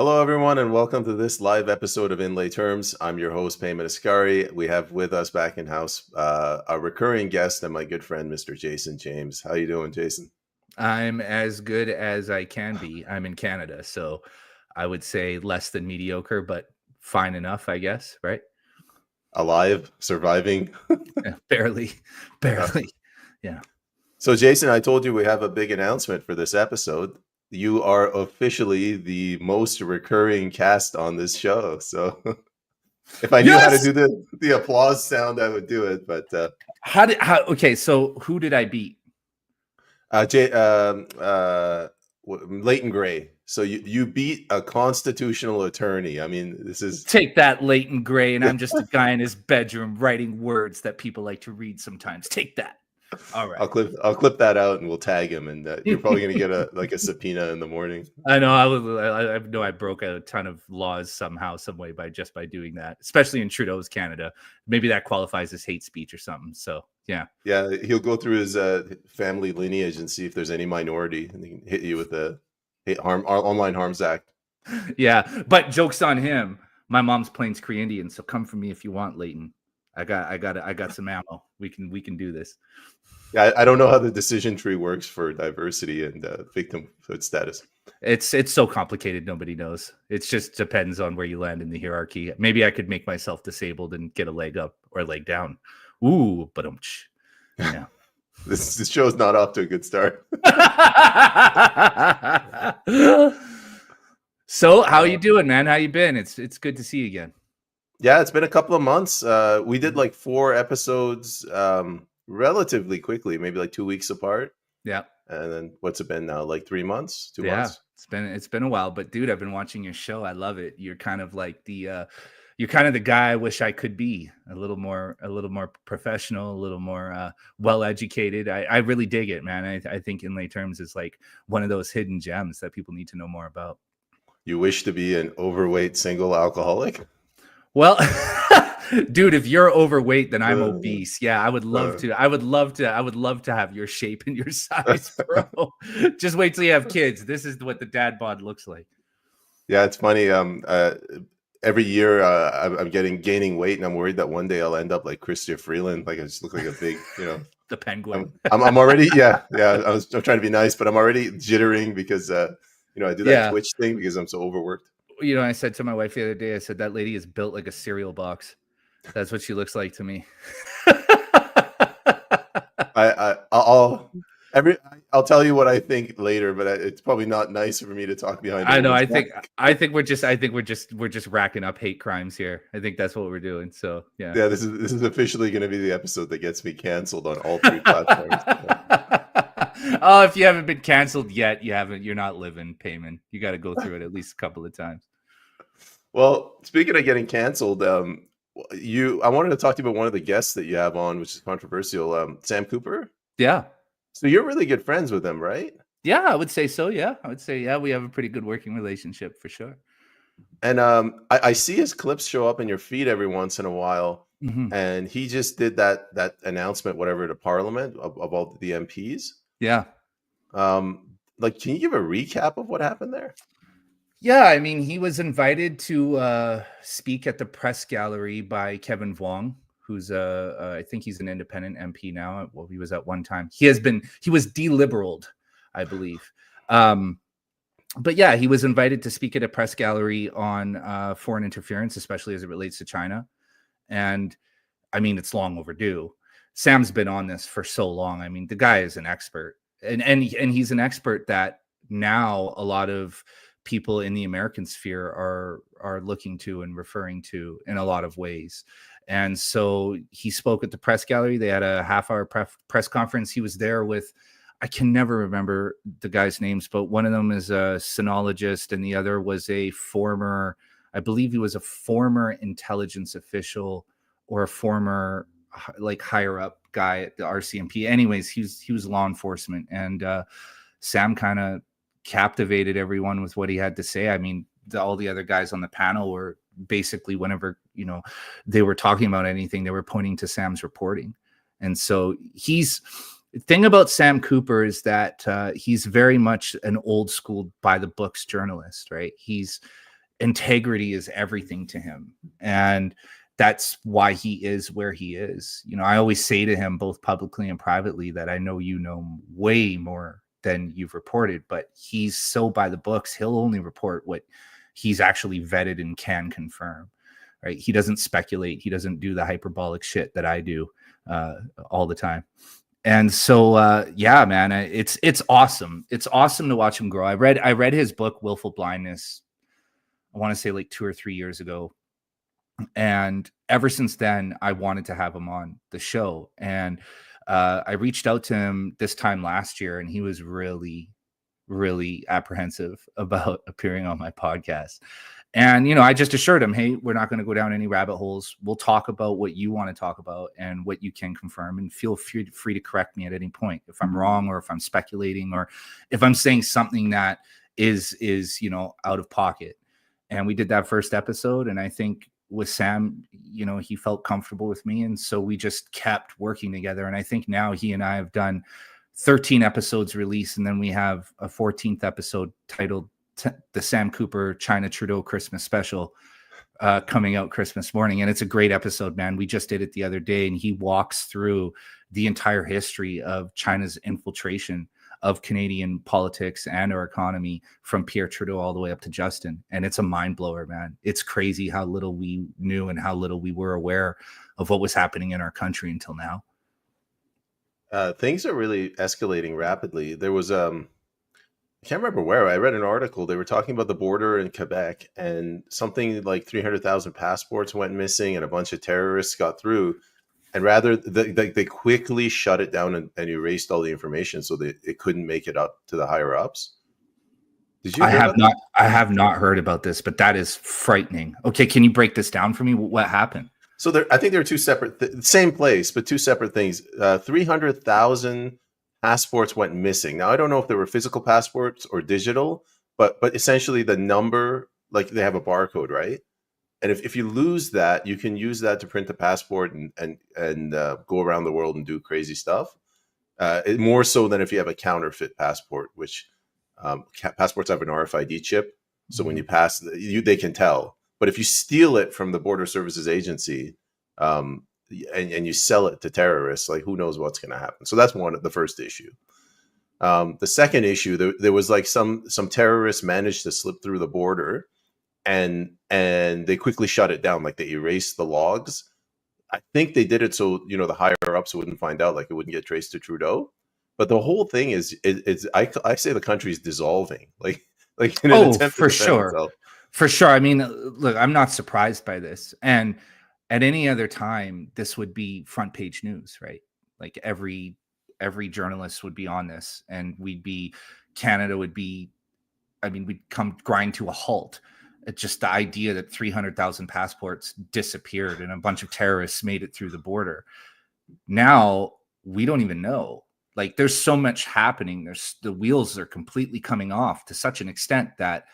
Hello, everyone, and welcome to this live episode of Inlay Terms. I'm your host, Payman Ascari. We have with us back in house a recurring guest and my good friend, Mr. Jason James. How you doing, Jason? I'm as good as I can be. I'm in Canada, so I would say less than mediocre, but fine enough, I guess, right? Alive, surviving. Yeah, barely, barely. Yeah. So, Jason, I told you we have a big announcement for this episode. You are officially the most recurring cast on this show. So, if I knew how to Yes. do the applause sound, I would do it. But Okay, so who did I beat? J, Leighton Gray. So you beat a constitutional attorney. I mean, this is Take that, Leighton Gray, and I'm just a guy in his bedroom writing words that people like to read sometimes. Take that. All right. I'll clip that out and we'll tag him, and you're probably gonna get a subpoena in the morning. I know. I know I broke a ton of laws somehow, some way by doing that, especially in Trudeau's Canada. Maybe that qualifies as hate speech or something. So yeah, He'll go through his family lineage and see if there's any minority, and he can hit you with the online harms act. yeah. But jokes on him. My mom's Plains Cree Indian, so come for me if you want, Leighton. I got some ammo. We can do this. Yeah, I don't know how the decision tree works for diversity and victimhood status. It's so complicated. Nobody knows. It just depends on where you land in the hierarchy. Maybe I could make myself disabled and get a leg up or a leg down. Ooh, but yeah. This show's not off to a good start. So, how you doing, man? How you been? It's good to see you again. Yeah, it's been a couple of months. We did like 4 episodes relatively quickly, maybe like 2 weeks apart. Yeah. And then what's it been now? Like 3 months? 2 Yeah, months? it's been a while, but dude, I've been watching your show. I love it. You're kind of like you're kind of the guy I wish I could be. A little more professional, a little more well educated. I really dig it, man. I think Inlay Terms is like one of those hidden gems that people need to know more about. You wish to be an overweight single alcoholic? Well, dude, if you're overweight, then I'm obese. Yeah, I would love to. I would love to have your shape and your size, bro. Just wait till you have kids. This is what the dad bod looks like. Yeah, it's funny. Every year I'm gaining weight, and I'm worried that one day I'll end up like Chrystia Freeland. Like I just look like a big, the penguin. I'm already, I'm trying to be nice, but I'm already jittering because I do that Twitch thing because I'm so overworked. I said to my wife the other day, I said, that lady is built like a cereal box. That's what she looks like to me. I'll tell you what I think later, but it's probably not nice for me to talk behind. I know. I think we're just racking up hate crimes here. I think that's what we're doing. So yeah. Yeah, this is officially going to be the episode that gets me canceled on all 3 platforms. Oh, if you haven't been canceled yet, you're not living, Payman. You got to go through it at least a couple of times. Well, speaking of getting canceled, I wanted to talk to you about one of the guests that you have on, which is controversial, Sam Cooper. Yeah. So you're really good friends with him, right? Yeah, I would say so. Yeah, I would say, we have a pretty good working relationship for sure. And I see his clips show up in your feed every once in a while. Mm-hmm. And he just did that announcement, whatever, to Parliament of all the MPs. Yeah. Can you give a recap of what happened there? Yeah, I mean, he was invited to speak at the press gallery by Kevin Vuong, who's I think he's an independent MP now. Well, he was at one time. He was deliberaled, I believe. But yeah, he was invited to speak at a press gallery on foreign interference, especially as it relates to China. And I mean, it's long overdue. Sam's been on this for so long. I mean, the guy is an expert, and he's an expert that now a lot of people in the American sphere are looking to and referring to in a lot of ways. And so he spoke at the press gallery. They had a half-hour press conference. He was there with, I can never remember the guys' names, but one of them is a sinologist and the other was I believe he was a former intelligence official or a former higher up guy at the RCMP. Anyways, he was law enforcement, and Sam kind of captivated everyone with what he had to say. I mean, all the other guys on the panel were basically, whenever they were talking about anything, they were pointing to Sam's reporting. And so the thing about Sam Cooper is that he's very much an old school by the books journalist, right? He's integrity is everything to him. And that's why he is where he is. You know, I always say to him, both publicly and privately, that I know you know way more than you've reported, but he's so by the books, he'll only report what he's actually vetted and can confirm, right? He doesn't speculate. He doesn't do the hyperbolic shit that I do all the time. And so, yeah, man, it's awesome. It's awesome to watch him grow. I read his book, Willful Blindness, I want to say like 2 or 3 years ago. And ever since then, I wanted to have him on the show. And I reached out to him this time last year, and he was really, really apprehensive about appearing on my podcast. And, you know, I just assured him, hey, we're not going to go down any rabbit holes. We'll talk about what you want to talk about and what you can confirm, and feel free to correct me at any point if I'm wrong, or if I'm speculating, or if I'm saying something that is, you know, out of pocket. And we did that first episode. And I think with Sam, you know, he felt comfortable with me. And so we just kept working together. And I think now he and I have done 13 episodes released. And then we have a 14th episode titled the Sam Cooper China Trudeau Christmas Special coming out Christmas morning. And it's a great episode, man. We just did it the other day. And he walks through the entire history of China's infiltration of Canadian politics and our economy, from Pierre Trudeau all the way up to Justin. And it's a mind blower, man. It's crazy how little we knew and how little we were aware of what was happening in our country until now. Things are really escalating rapidly. There was I can't remember where, I read an article. They were talking about the border in Quebec, and something like 300,000 passports went missing, and a bunch of terrorists got through. And rather, they quickly shut it down and erased all the information so that it couldn't make it up to the higher ups. Did you hear about that? I have not heard about this, but that is frightening. Okay, can you break this down for me? What happened? So I think there are two separate, same place, but two separate things. 300,000 passports went missing. Now, I don't know if they were physical passports or digital, but essentially the number, like they have a barcode, right? And if you lose that, you can use that to print a passport and go around the world and do crazy stuff. More so than if you have a counterfeit passport, which passports have an RFID chip. So when you pass, they can tell. But if you steal it from the Border Services Agency and you sell it to terrorists, like, who knows what's going to happen? So that's the first issue. The second issue, there was like some terrorists managed to slip through the border, and they quickly shut it down. Like, they erased the logs. I think they did it so, you know, the higher ups wouldn't find out, like it wouldn't get traced to Trudeau. But the whole thing is I say the country's dissolving, like in an attempt to defend itself. For sure. I mean, look, I'm not surprised by this. And at any other time, this would be front page news, right? Like every journalist would be on this, and Canada would be, I mean, we'd come grind to a halt. It's just the idea that 300,000 passports disappeared and a bunch of terrorists made it through the border. Now we don't even know. Like, there's so much happening. The wheels are completely coming off to such an extent that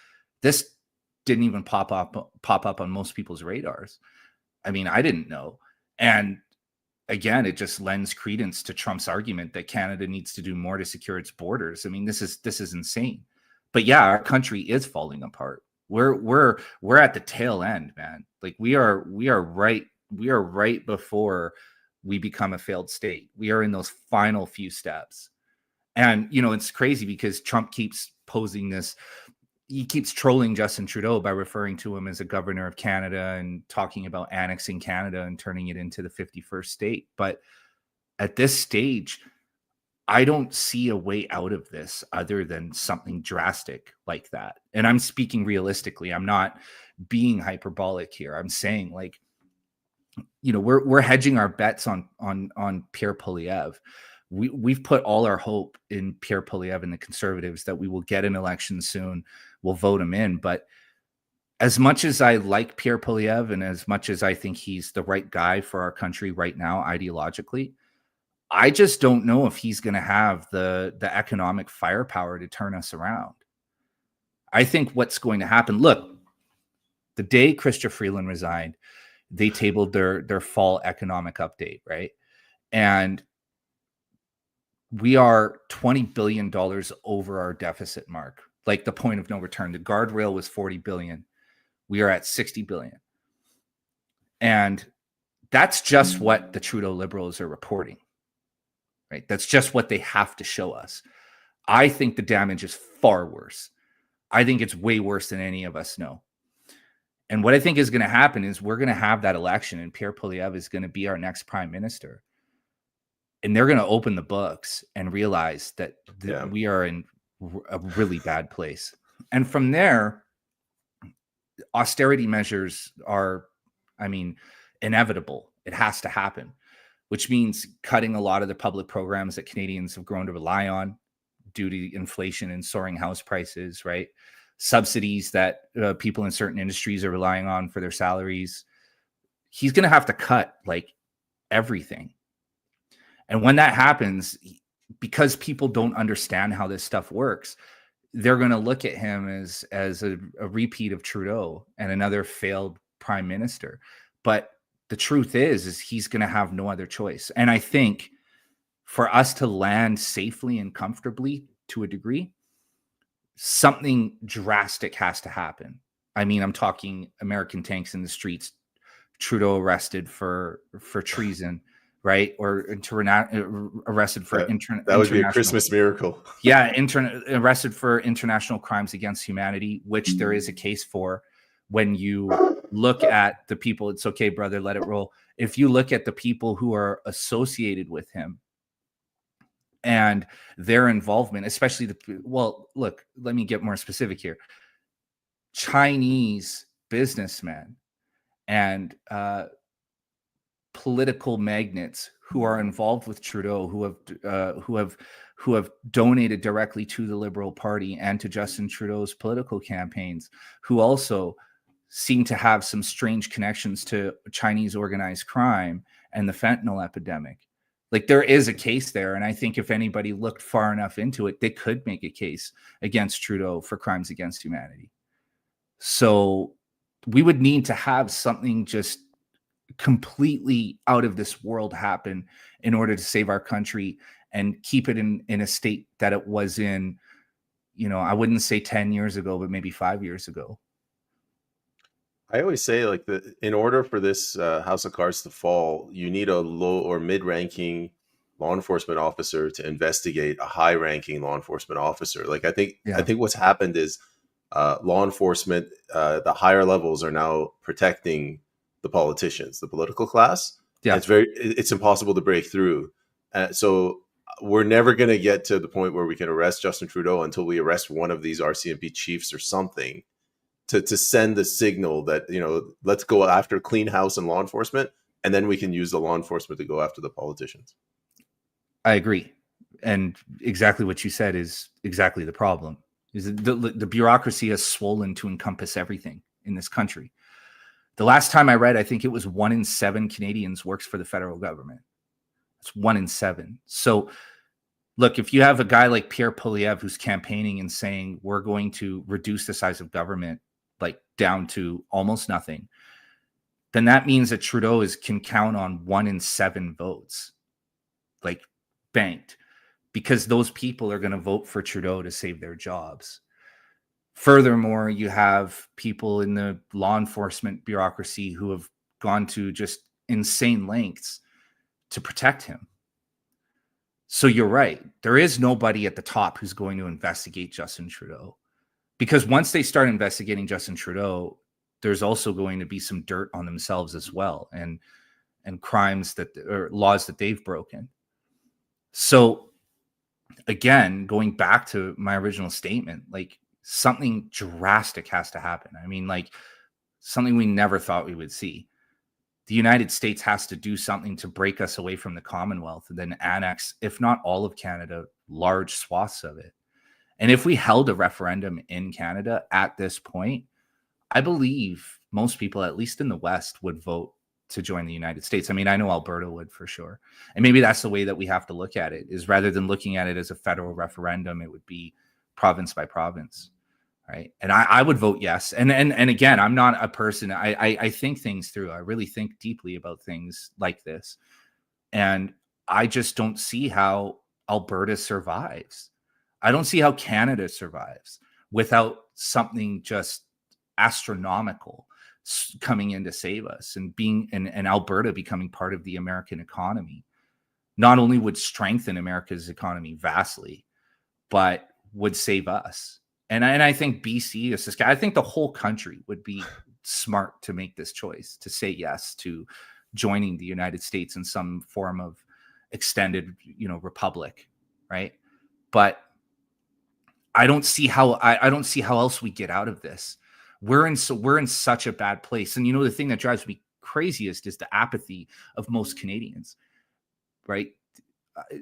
this didn't even pop up on most people's radars. I mean, I didn't know. And again, it just lends credence to Trump's argument that Canada needs to do more to secure its borders. I mean, this is insane. But yeah, our country is falling apart. We're at the tail end, man. Like, we are right before we become a failed state. We are in those final few steps. And, you know, it's crazy because Trump keeps posing this. He keeps trolling Justin Trudeau by referring to him as a governor of Canada and talking about annexing Canada and turning it into the 51st state. But at this stage, I don't see a way out of this other than something drastic like that. And I'm speaking realistically. I'm not being hyperbolic here. I'm saying, like, you know, we're hedging our bets on Pierre Poilievre. We've put all our hope in Pierre Poilievre and the Conservatives that we will get an election soon. We'll vote him in. But as much as I like Pierre Poilievre and as much as I think he's the right guy for our country right now, ideologically, I just don't know if he's going to have the economic firepower to turn us around. I think what's going to happen, look, the day Chrystia Freeland resigned, they tabled their fall economic update, right? And we are $20 billion over our deficit mark, like the point of no return. The guardrail was $40 billion. We are at 60 billion. And that's just what the Trudeau Liberals are reporting, right? That's just what they have to show us. I think the damage is far worse. I think it's way worse than any of us know. And what I think is going to happen is we're going to have that election and Pierre Poilievre is going to be our next prime minister. And they're going to open the books and realize that we are in a really bad place. And from there, austerity measures are, inevitable. It has to happen, which means cutting a lot of the public programs that Canadians have grown to rely on due to inflation and soaring house prices, right? Subsidies that people in certain industries are relying on for their salaries. He's going to have to cut like everything. And when that happens, because people don't understand how this stuff works, they're going to look at him as a repeat of Trudeau and another failed prime minister. But the truth is he's going to have no other choice. And I think for us to land safely and comfortably to a degree, something drastic has to happen. I'm talking American tanks in the streets, Trudeau arrested for treason, right? Or arrested for that would be a Christmas miracle. Yeah, arrested for international crimes against humanity, which there is a case for. When you look at the people, it's okay, brother, let it roll. If you look at the people who are associated with him and their involvement, especially look, let me get more specific here. Chinese businessmen and political magnates who are involved with Trudeau, who have donated directly to the Liberal Party and to Justin Trudeau's political campaigns, who also seem to have some strange connections to Chinese organized crime and the fentanyl epidemic. Like, there is a case there. And I think if anybody looked far enough into it, they could make a case against Trudeau for crimes against humanity. So we would need to have something just completely out of this world happen in order to save our country and keep it in a state that it was in, I wouldn't say 10 years ago, but maybe 5 years ago. I always say, like, in order for this house of cards to fall, you need a low or mid-ranking law enforcement officer to investigate a high-ranking law enforcement officer. Like, I think what's happened is law enforcement, the higher levels are now protecting the politicians, the political class. Yeah, it's impossible to break through. So we're never going to get to the point where we can arrest Justin Trudeau until we arrest one of these RCMP chiefs or something to send the signal that, let's go after clean house and law enforcement, and then we can use the law enforcement to go after the politicians. I agree. And exactly what you said is exactly the problem. Is the bureaucracy has swollen to encompass everything in this country. The last time I read, I think it was 1 in 7 Canadians works for the federal government. It's 1 in 7. So look, if you have a guy like Pierre Poilievre who's campaigning and saying we're going to reduce the size of government like down to almost nothing, then that means that Trudeau can count on 1 in 7 votes, like banked, because those people are going to vote for Trudeau to save their jobs. Furthermore, you have people in the law enforcement bureaucracy who have gone to just insane lengths to protect him. So you're right. There is nobody at the top who's going to investigate Justin Trudeau, because once they start investigating Justin Trudeau, there's also going to be some dirt on themselves as well, and crimes or laws that they've broken. So again, going back to my original statement, like, something drastic has to happen. Like, something we never thought we would see. The United States has to do something to break us away from the Commonwealth and then annex, if not all of Canada, large swaths of it. And if we held a referendum in Canada at this point, I believe most people, at least in the West, would vote to join the United States. I know Alberta would for sure. And maybe that's the way that we have to look at it, is rather than looking at it as a federal referendum, it would be province by province. Right. And I would vote yes. And again, I'm not a person. I think things through. I really think deeply about things like this. And I just don't see how Alberta survives. I don't see how Canada survives without something just astronomical coming in to save us, and and Alberta becoming part of the American economy not only would strengthen America's economy vastly, but would save us. And I think BC, I think the whole country would be smart to make this choice, to say yes to joining the United States in some form of extended, republic, right? But I don't see how I don't see how else we get out of this. We're in such a bad place. And the thing that drives me craziest is the apathy of most Canadians, right?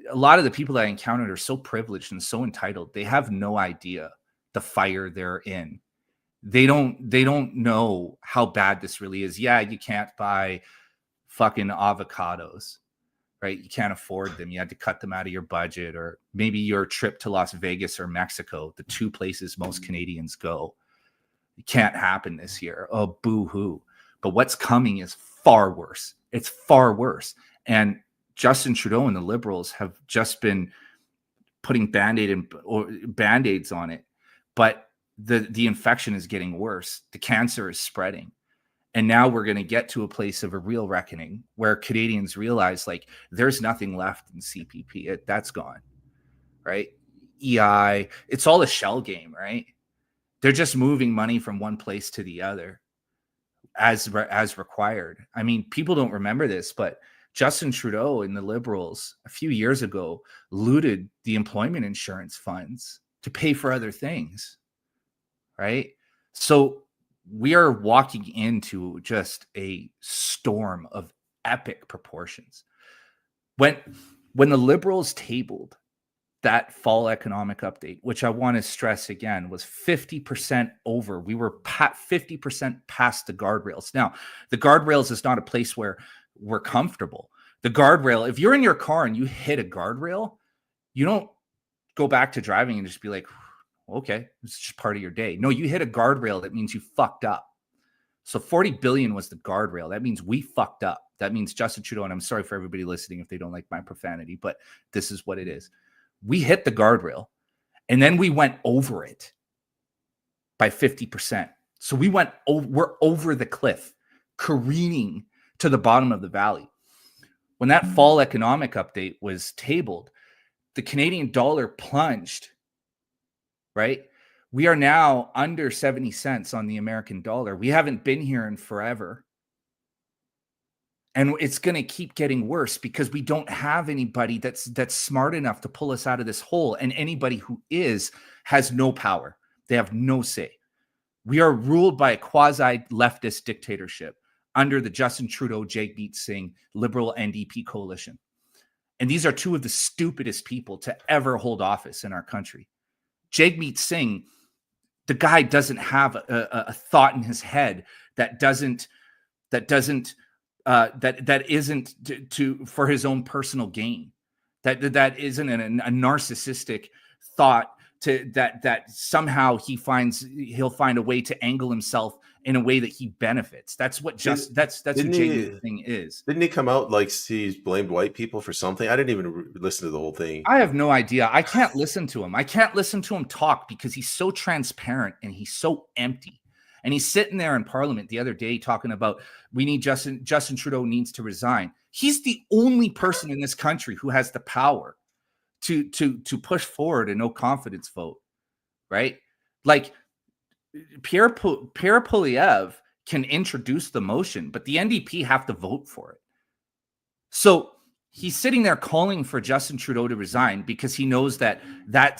A lot of the people that I encountered are so privileged and so entitled. They have no idea the fire they're in. They don't know how bad this really is. Yeah, you can't buy fucking avocados, right? You can't afford them. You had to cut them out of your budget, or maybe your trip to Las Vegas or Mexico, the two places most Canadians go. It can't happen this year. Oh, boo-hoo. But what's coming is far worse. It's far worse. And Justin Trudeau and the Liberals have just been putting Band-Aids on it. But the infection is getting worse. The cancer is spreading. And now we're going to get to a place of a real reckoning where Canadians realize, like, there's nothing left in CPP. That's gone, right? EI, it's all a shell game, right? They're just moving money from one place to the other as required. I mean, people don't remember this, but Justin Trudeau and the Liberals a few years ago looted the employment insurance funds to pay for other things, right? So we are walking into just a storm of epic proportions. When the Liberals tabled that fall economic update, which I want to stress again, was 50% over. We were 50% past the guardrails. Now, the guardrails is not a place where we're comfortable. The guardrail, if you're in your car and you hit a guardrail, you don't go back to driving and just be like, okay, it's just part of your day. No, you hit a guardrail. That means you fucked up. So 40 billion was the guardrail. That means we fucked up. That means Justin Trudeau, and I'm sorry for everybody listening if they don't like my profanity, but this is what it is. We hit the guardrail, and then we went over it by 50%. So we're over the cliff, careening to the bottom of the valley. When that fall economic update was tabled, the Canadian dollar plunged, right? We are now under 70 cents on the American dollar. We haven't been here in forever. And it's going to keep getting worse because we don't have anybody that's smart enough to pull us out of this hole. And anybody who has no power. They have no say. We are ruled by a quasi-leftist dictatorship under the Justin Trudeau, Jagmeet Singh, Liberal NDP coalition. And these are two of the stupidest people to ever hold office in our country. Jagmeet Singh, the guy doesn't have a thought in his head that isn't for his own personal gain. That isn't a narcissistic thought that somehow he'll find a way to angle himself in a way that he benefits. That's what that's what Jagmeet Singh is. Didn't he come out like he's blamed white people for something? I didn't even listen to the whole thing. I have no idea. I can't listen to him. I can't listen to him talk because he's so transparent and he's so empty. And he's sitting there in Parliament the other day talking about Justin Trudeau needs to resign. He's the only person in this country who has the power to push forward a no confidence vote, right? Like Pierre Poilievre can introduce the motion, but the NDP have to vote for it. So he's sitting there calling for Justin Trudeau to resign because he knows that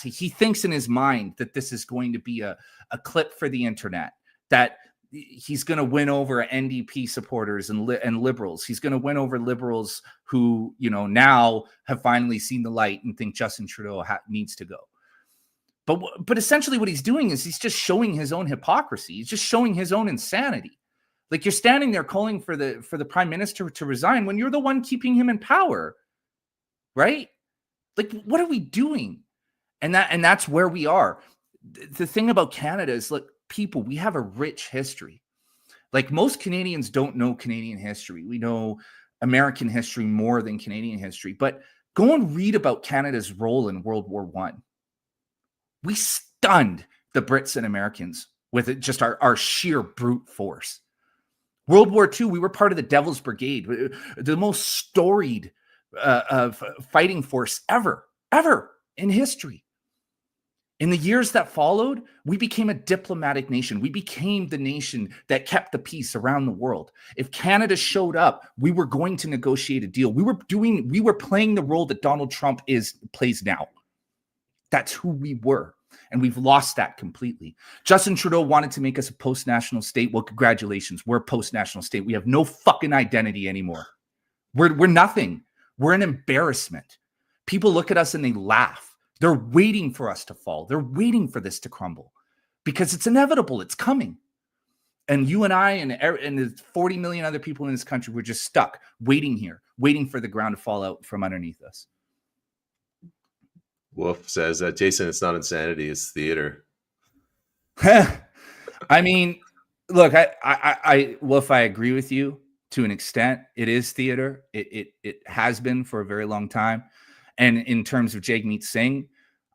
he thinks in his mind that this is going to be a clip for the internet, that he's going to win over NDP supporters and liberals. He's going to win over liberals who, now have finally seen the light and think Justin Trudeau needs to go. But essentially what he's doing is he's just showing his own hypocrisy. He's just showing his own insanity. Like, you're standing there calling for the prime minister to resign when you're the one keeping him in power, right? Like, what are we doing? And that's where we are. The thing about Canada is, look, people, we have a rich history. Like, most Canadians don't know Canadian history. We know American history more than Canadian history. But go and read about Canada's role in World War I. We stunned the Brits and Americans with just our sheer brute force. World War II, we were part of the Devil's Brigade, the most storied fighting force ever in history. In the years that followed, we became a diplomatic nation. We became the nation that kept the peace around the world. If Canada showed up, we were going to negotiate a deal. We were playing the role that Donald Trump plays now. That's who we were. And we've lost that completely. Justin Trudeau wanted to make us a post-national state. Well, congratulations. We're a post-national state. We have no fucking identity anymore. We're nothing. We're an embarrassment. People look at us and they laugh. They're waiting for us to fall. They're waiting for this to crumble because it's inevitable. It's coming. And you and I and the 40 million other people in this country, we're just stuck waiting here, waiting for the ground to fall out from underneath us. Wolf says that, Jason, it's not insanity, it's theater. I mean, look, Wolf, I agree with you to an extent. It is theater. It has been for a very long time. And in terms of Jagmeet Singh,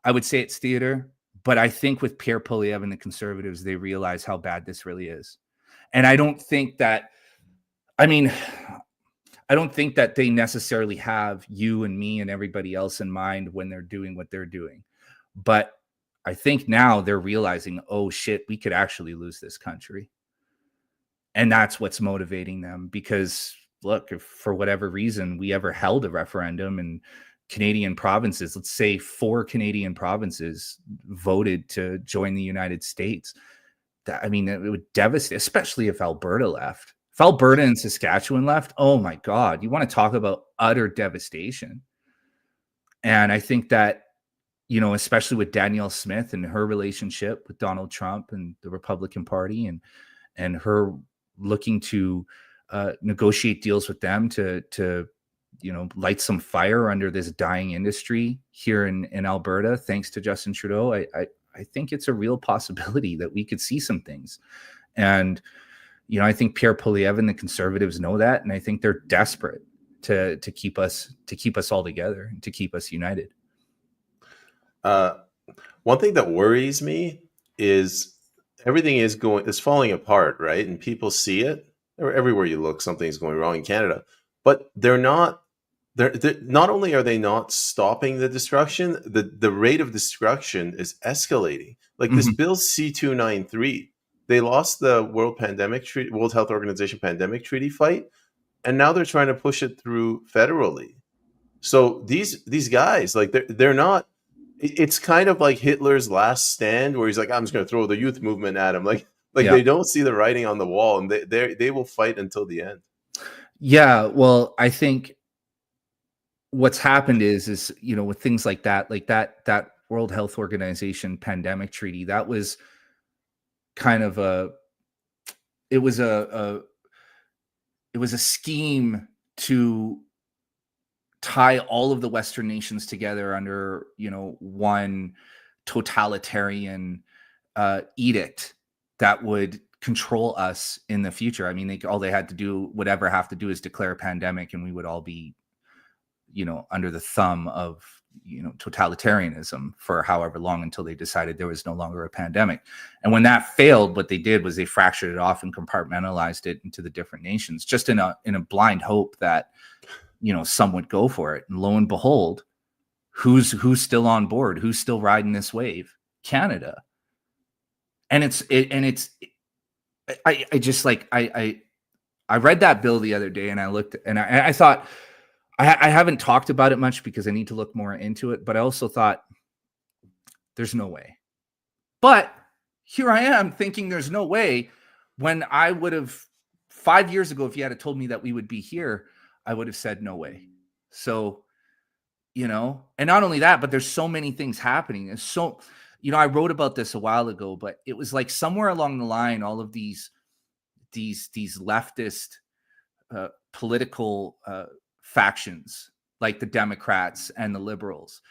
I would say it's theater. But I think with Pierre Poilievre and the Conservatives, they realize how bad this really is. And I don't think that they necessarily have you and me and everybody else in mind when they're doing what they're doing. But I think now they're realizing, oh, shit, we could actually lose this country. And that's what's motivating them. Because, look, if for whatever reason we ever held a referendum and Canadian provinces, let's say 4 Canadian provinces voted to join the United States, it would devastate, especially if Alberta left. If Alberta and Saskatchewan left, oh my God, you want to talk about utter devastation. And I think that, especially with Danielle Smith and her relationship with Donald Trump and the Republican Party and her looking to negotiate deals with them to light some fire under this dying industry here in Alberta, thanks to Justin Trudeau, I think it's a real possibility that we could see some things. And, I think Pierre Poilievre and the Conservatives know that. And I think they're desperate to keep us all together and to keep us united. One thing that worries me is everything is falling apart, right? And people see it. Everywhere you look, something's going wrong in Canada. But they're not only are they not stopping the destruction, the rate of destruction is escalating. Like this bill C-293, they lost the World Health Organization pandemic treaty fight, and now they're trying to push it through federally. So these guys, like they're not. It's kind of like Hitler's last stand, where he's like, I'm just going to throw the youth movement at him. Like They don't see the writing on the wall, and they will fight until the end. Yeah, well, I think what's happened is with things like that World Health Organization pandemic treaty, that was kind of it was a scheme to tie all of the Western nations together under one totalitarian edict that would control us in the future. I mean, all they had to do, whatever have to do, is declare a pandemic, and we would all be, under the thumb of, totalitarianism for however long, until they decided there was no longer a pandemic. And when that failed, what they did was they fractured it off and compartmentalized it into the different nations, just in a blind hope that, some would go for it. And lo and behold, who's still on board? Who's still riding this wave? Canada. And I read that bill the other day, and I looked and I thought, I haven't talked about it much because I need to look more into it, but I also thought there's no way. But here I am thinking there's no way, when I would have 5 years ago, if you had told me that we would be here, I would have said no way. So, and not only that, but there's so many things happening. And so, I wrote about this a while ago, but it was like somewhere along the line, all of these leftist political factions, like the Democrats and the liberals,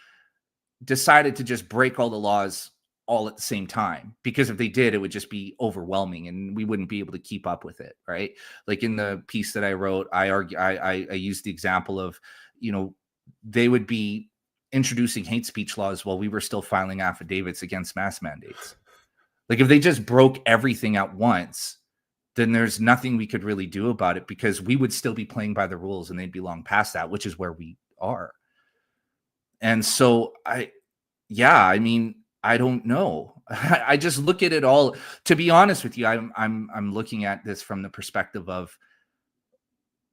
decided to just break all the laws all at the same time, because if they did, it would just be overwhelming and we wouldn't be able to keep up with it. Right. Like in the piece that I wrote, I used the example of, they would be introducing hate speech laws while we were still filing affidavits against mask mandates. Like if they just broke everything at once, then there's nothing we could really do about it, because we would still be playing by the rules and they'd be long past that, which is where we are. And so I mean, I don't know. I just look at it all. To be honest with you, I'm looking at this from the perspective of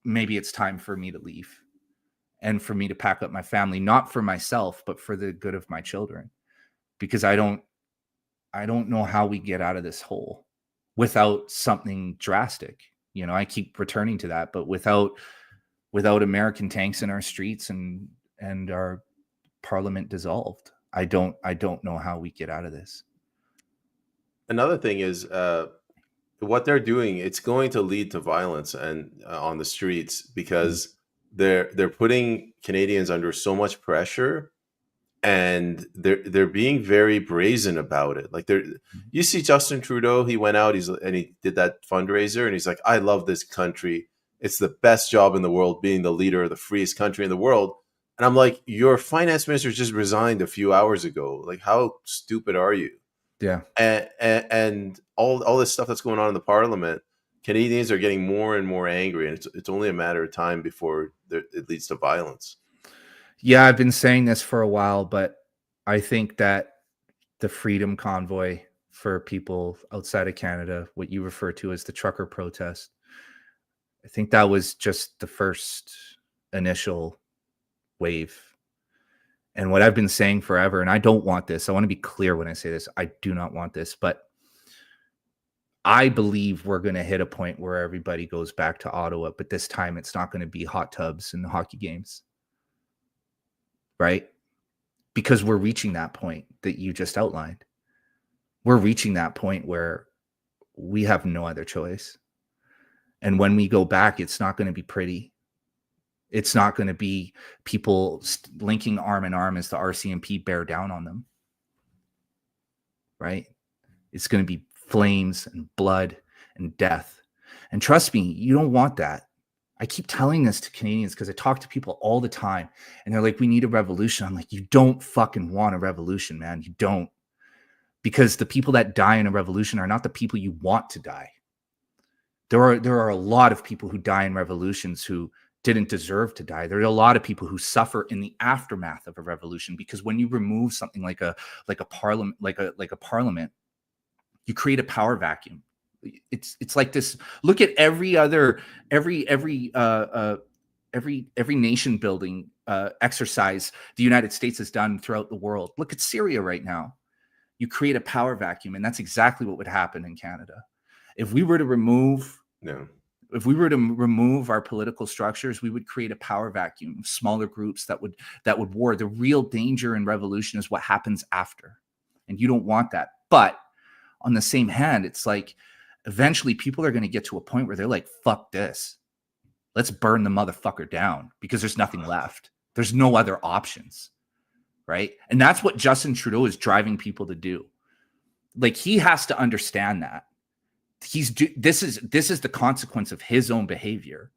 maybe it's time for me to leave and for me to pack up my family, not for myself, but for the good of my children, because I don't know how we get out of this hole without something drastic. You know, I keep returning to that, but without American tanks in our streets and our parliament dissolved, I don't know how we get out of this. Another thing is what they're doing. It's going to lead to violence and on the streets, because they're putting Canadians under so much pressure, and they're being very brazen about it. Like you see Justin Trudeau, he went out, he did that fundraiser, and he's like, I love this country. It's the best job in the world, being the leader of the freest country in the world. And I'm like, your finance minister just resigned a few hours ago. Like, how stupid are you? Yeah. And all this stuff that's going on in the parliament, Canadians are getting more and more angry, and it's only a matter of time before it leads to violence. Yeah, I've been saying this for a while, but I think that the Freedom Convoy for people outside of Canada, what you refer to as the trucker protest, I think that was just the first initial wave. And what I've been saying forever, and I don't want this, I want to be clear when I say this, I do not want this, but I believe we're going to hit a point where everybody goes back to Ottawa, but this time it's not going to be hot tubs and hockey games. Right? Because we're reaching that point that you just outlined. We're reaching that point where we have no other choice. And when we go back, it's not going to be pretty. It's not going to be people linking arm in arm as the RCMP bear down on them. Right? It's going to be flames and blood and death. And trust me, you don't want that. I keep telling this to Canadians because I talk to people all the time and they're like, we need a revolution. I'm like, you don't fucking want a revolution, man. You don't. Because the people that die in a revolution are not the people you want to die. There are a lot of people who die in revolutions who didn't deserve to die. There are a lot of people who suffer in the aftermath of a revolution, because when you remove something like a parliament, like a parliament, you create a power vacuum. It's like this. Look at every nation building exercise the United States has done throughout the world. Look at Syria right now. You create a power vacuum, and that's exactly what would happen in Canada if we were to remove. If we were to remove our political structures, we would create a power vacuum, smaller groups that would war. The real danger in revolution is what happens after, and you don't want that. But on the same hand, it's like, eventually people are going to get to a point where they're like, fuck this. Let's burn the motherfucker down, because there's nothing left. There's no other options. Right? And that's what Justin Trudeau is driving people to do. Like, he has to understand that. This is the consequence of his own behavior.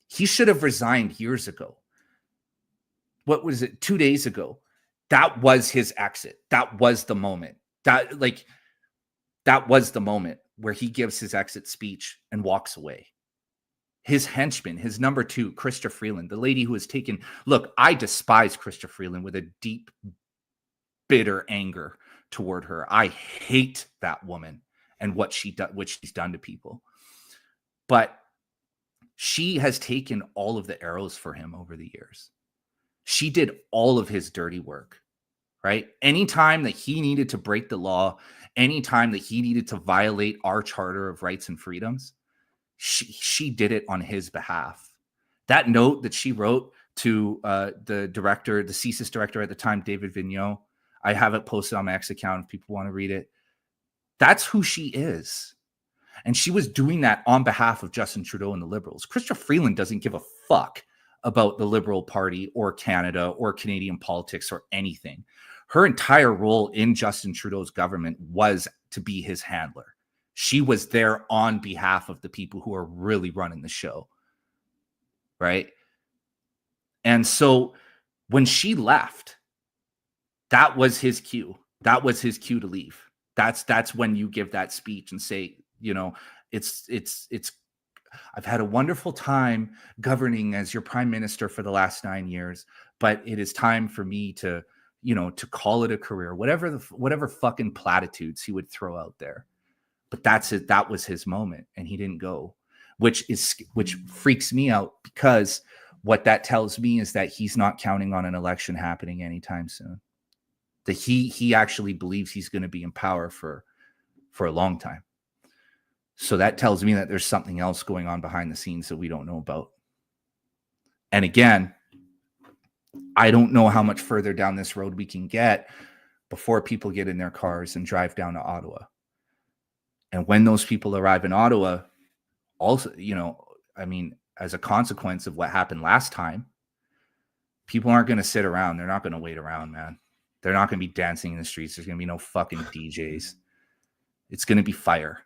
He should have resigned years ago. What was it? 2 days ago. That was his exit. That was the moment. That was the moment where he gives his exit speech and walks away. His henchman, his number two, Chrystia Freeland, the lady who has taken, look, I despise Chrystia Freeland with a deep, bitter anger toward her. I hate that woman and what she's done to people. But she has taken all of the arrows for him over the years. She did all of his dirty work, right? Anytime that he needed to break the law, anytime that he needed to violate our Charter of Rights and Freedoms, she did it on his behalf. That note that she wrote to the CSIS director at the time, David Vigneault, I have it posted on my X account if people want to read it. That's who she is. And she was doing that on behalf of Justin Trudeau and the Liberals. Chrystia Freeland doesn't give a fuck about the Liberal Party or Canada or Canadian politics or anything. Her entire role in Justin Trudeau's government was to be his handler. She was there on behalf of the people who are really running the show. Right? And so when she left, that was his cue. That was his cue to leave. That's when you give that speech and say, it's I've had a wonderful time governing as your prime minister for the last 9 years, but it is time for me to, to call it a career, whatever fucking platitudes he would throw out there. But that's it. That was his moment, and he didn't go, which freaks me out, because what that tells me is that he's not counting on an election happening anytime soon. That he actually believes he's going to be in power for a long time. So that tells me that there's something else going on behind the scenes that we don't know about. And again, I don't know how much further down this road we can get before people get in their cars and drive down to Ottawa. And when those people arrive in Ottawa, also, as a consequence of what happened last time, people aren't going to sit around. They're not going to wait around, man. They're not going to be dancing in the streets. There's going to be no fucking DJs. It's going to be fire.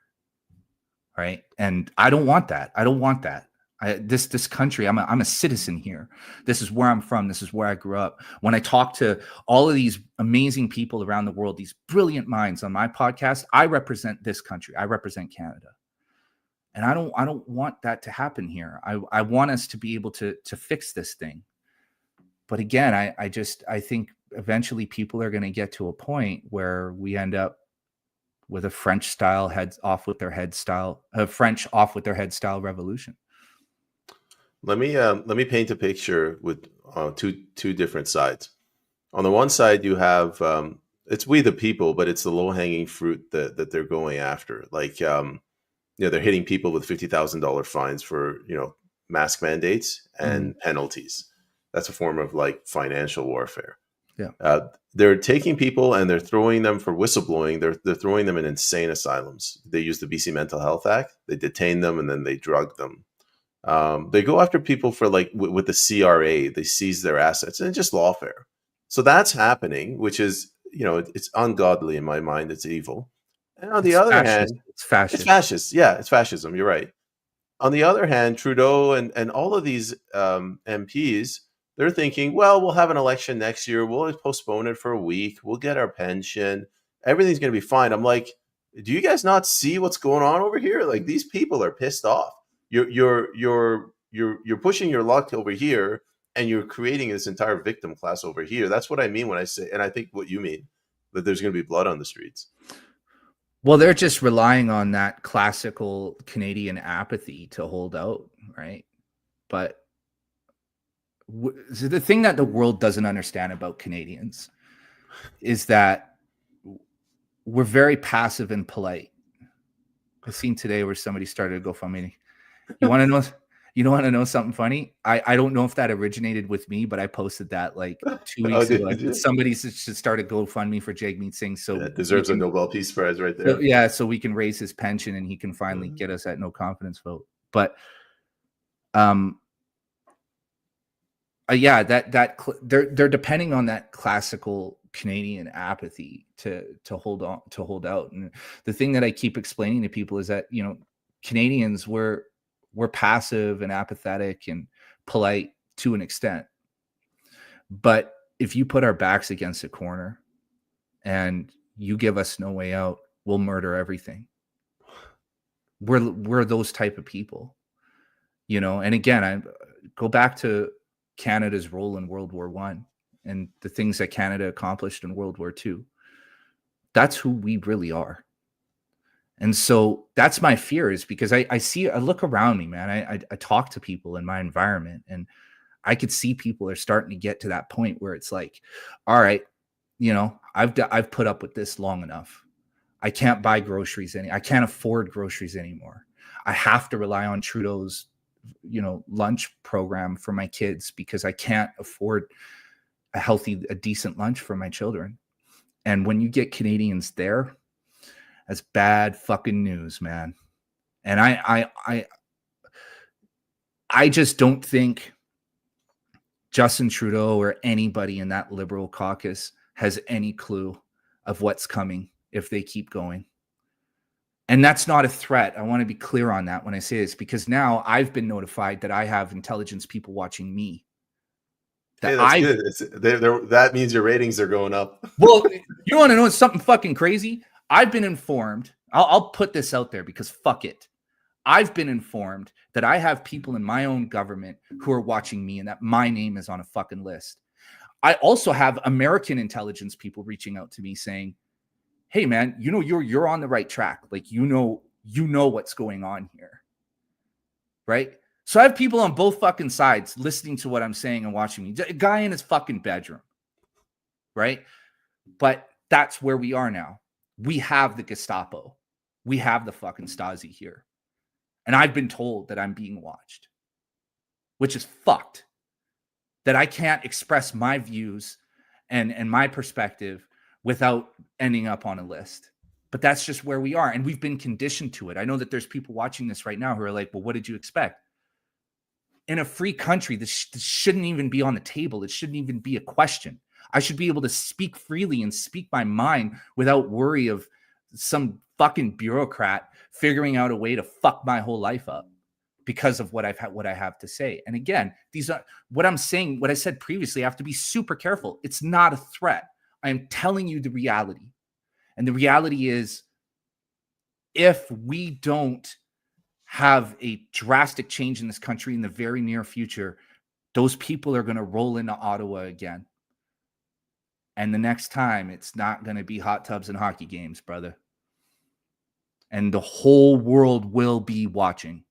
Right. And I don't want that. I don't want that. This country, I'm a citizen here. This is where I'm from. This is where I grew up. When I talk to all of these amazing people around the world, these brilliant minds on my podcast, I represent this country. I represent Canada. And I don't want that to happen here. I want us to be able to fix this thing. But again, I think eventually people are going to get to a point where we end up with a French off with their head style revolution. Let me paint a picture with two different sides. On the one side, you have it's we the people, but it's the low hanging fruit that they're going after. Like they're hitting people with $50,000 fines for mask mandates and penalties. That's a form of like financial warfare. Yeah. They're taking people and they're throwing them for whistleblowing. They're throwing them in insane asylums. They use the BC Mental Health Act. They detain them and then they drug them. They go after people for like with the CRA. They seize their assets and it's just lawfare. So that's happening, which is it's ungodly in my mind. It's evil. And on the other hand, it's fascist. It's fascist. Yeah, it's fascism. You're right. On the other hand, Trudeau and all of these MPs. They're thinking, well, we'll have an election next year. We'll postpone it for a week. We'll get our pension. Everything's going to be fine. I'm like, do you guys not see what's going on over here? Like these people are pissed off. You're pushing your luck over here, and you're creating this entire victim class over here. That's what I mean when I say, and I think what you mean, that there's going to be blood on the streets. Well, they're just relying on that classical Canadian apathy to hold out, right? But so the thing that the world doesn't understand about Canadians is that we're very passive and polite. I've seen today where somebody started a GoFundMe. You want to know something funny? I don't know if that originated with me, but I posted that like 2 weeks ago. Somebody should start a GoFundMe for Jagmeet Singh. So that deserves a Nobel Peace Prize right there. So we can raise his pension and he can finally get us that no confidence vote. But they're depending on that classical Canadian apathy to hold out. And the thing that I keep explaining to people is that Canadians we're passive and apathetic and polite to an extent, but if you put our backs against a corner and you give us no way out, we'll murder everything. We're those type of people, And again, I go back to Canada's role in World War I and the things that Canada accomplished in World War II. That's who we really are. And so that's my fear, is because I look around me, man. I talk to people in my environment, and I could see people are starting to get to that point where it's like, all right, I've put up with this long enough. I can't buy groceries I can't afford groceries anymore. I have to rely on Trudeau's lunch program for my kids because I can't afford a decent lunch for my children. And when you get Canadians there, that's bad fucking news, man. And I just don't think Justin Trudeau or anybody in that Liberal caucus has any clue of what's coming if they keep going. And that's not a threat. I want to be clear on that when I say this, because now I've been notified that I have intelligence people watching me. Good. That means your ratings are going up. Well, you want to know something fucking crazy? I've been informed. I'll put this out there because fuck it. I've been informed that I have people in my own government who are watching me and that my name is on a fucking list. I also have American intelligence people reaching out to me saying, hey man, you're on the right track. Like, you know what's going on here. Right? So I have people on both fucking sides listening to what I'm saying and watching me. A guy in his fucking bedroom. Right? But that's where we are now. We have the Gestapo. We have the fucking Stasi here. And I've been told that I'm being watched, which is fucked. That I can't express my views and my perspective without ending up on a list. But that's just where we are. And we've been conditioned to it. I know that there's people watching this right now who are like, well, what did you expect? In a free country, this shouldn't even be on the table. It shouldn't even be a question. I should be able to speak freely and speak my mind without worry of some fucking bureaucrat figuring out a way to fuck my whole life up because of what I have to say. And again, these are what I'm saying, what I said previously. I have to be super careful. It's not a threat. I am telling you the reality. And the reality is, if we don't have a drastic change in this country in the very near future, those people are going to roll into Ottawa again. And the next time, it's not going to be hot tubs and hockey games, brother. And the whole world will be watching.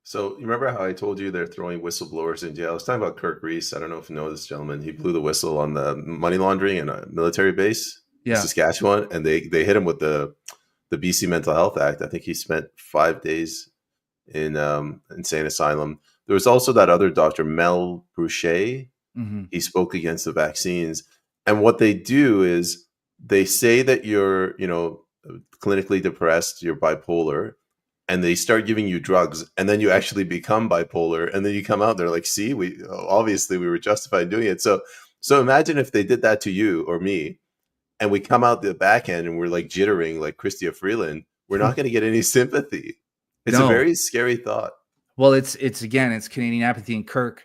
So you remember how I told you they're throwing whistleblowers in jail? I was talking about Kirk Reese. I don't know if you know this gentleman. He blew the whistle on the money laundering in a military base in Saskatchewan, and they hit him with the BC Mental Health Act. I think he spent 5 days in insane asylum. There was also that other doctor, Mel Boucher. Mm-hmm. He spoke against the vaccines. And what they do is they say that you're, clinically depressed, you're bipolar, and they start giving you drugs, and then you actually become bipolar, and then you come out and they're like, see, we were justified in doing it. So imagine if they did that to you or me, and we come out the back end and we're like jittering like Chrystia Freeland, we're not going to get any sympathy. It's a very scary thought. Well, it's Canadian apathy. And Kirk,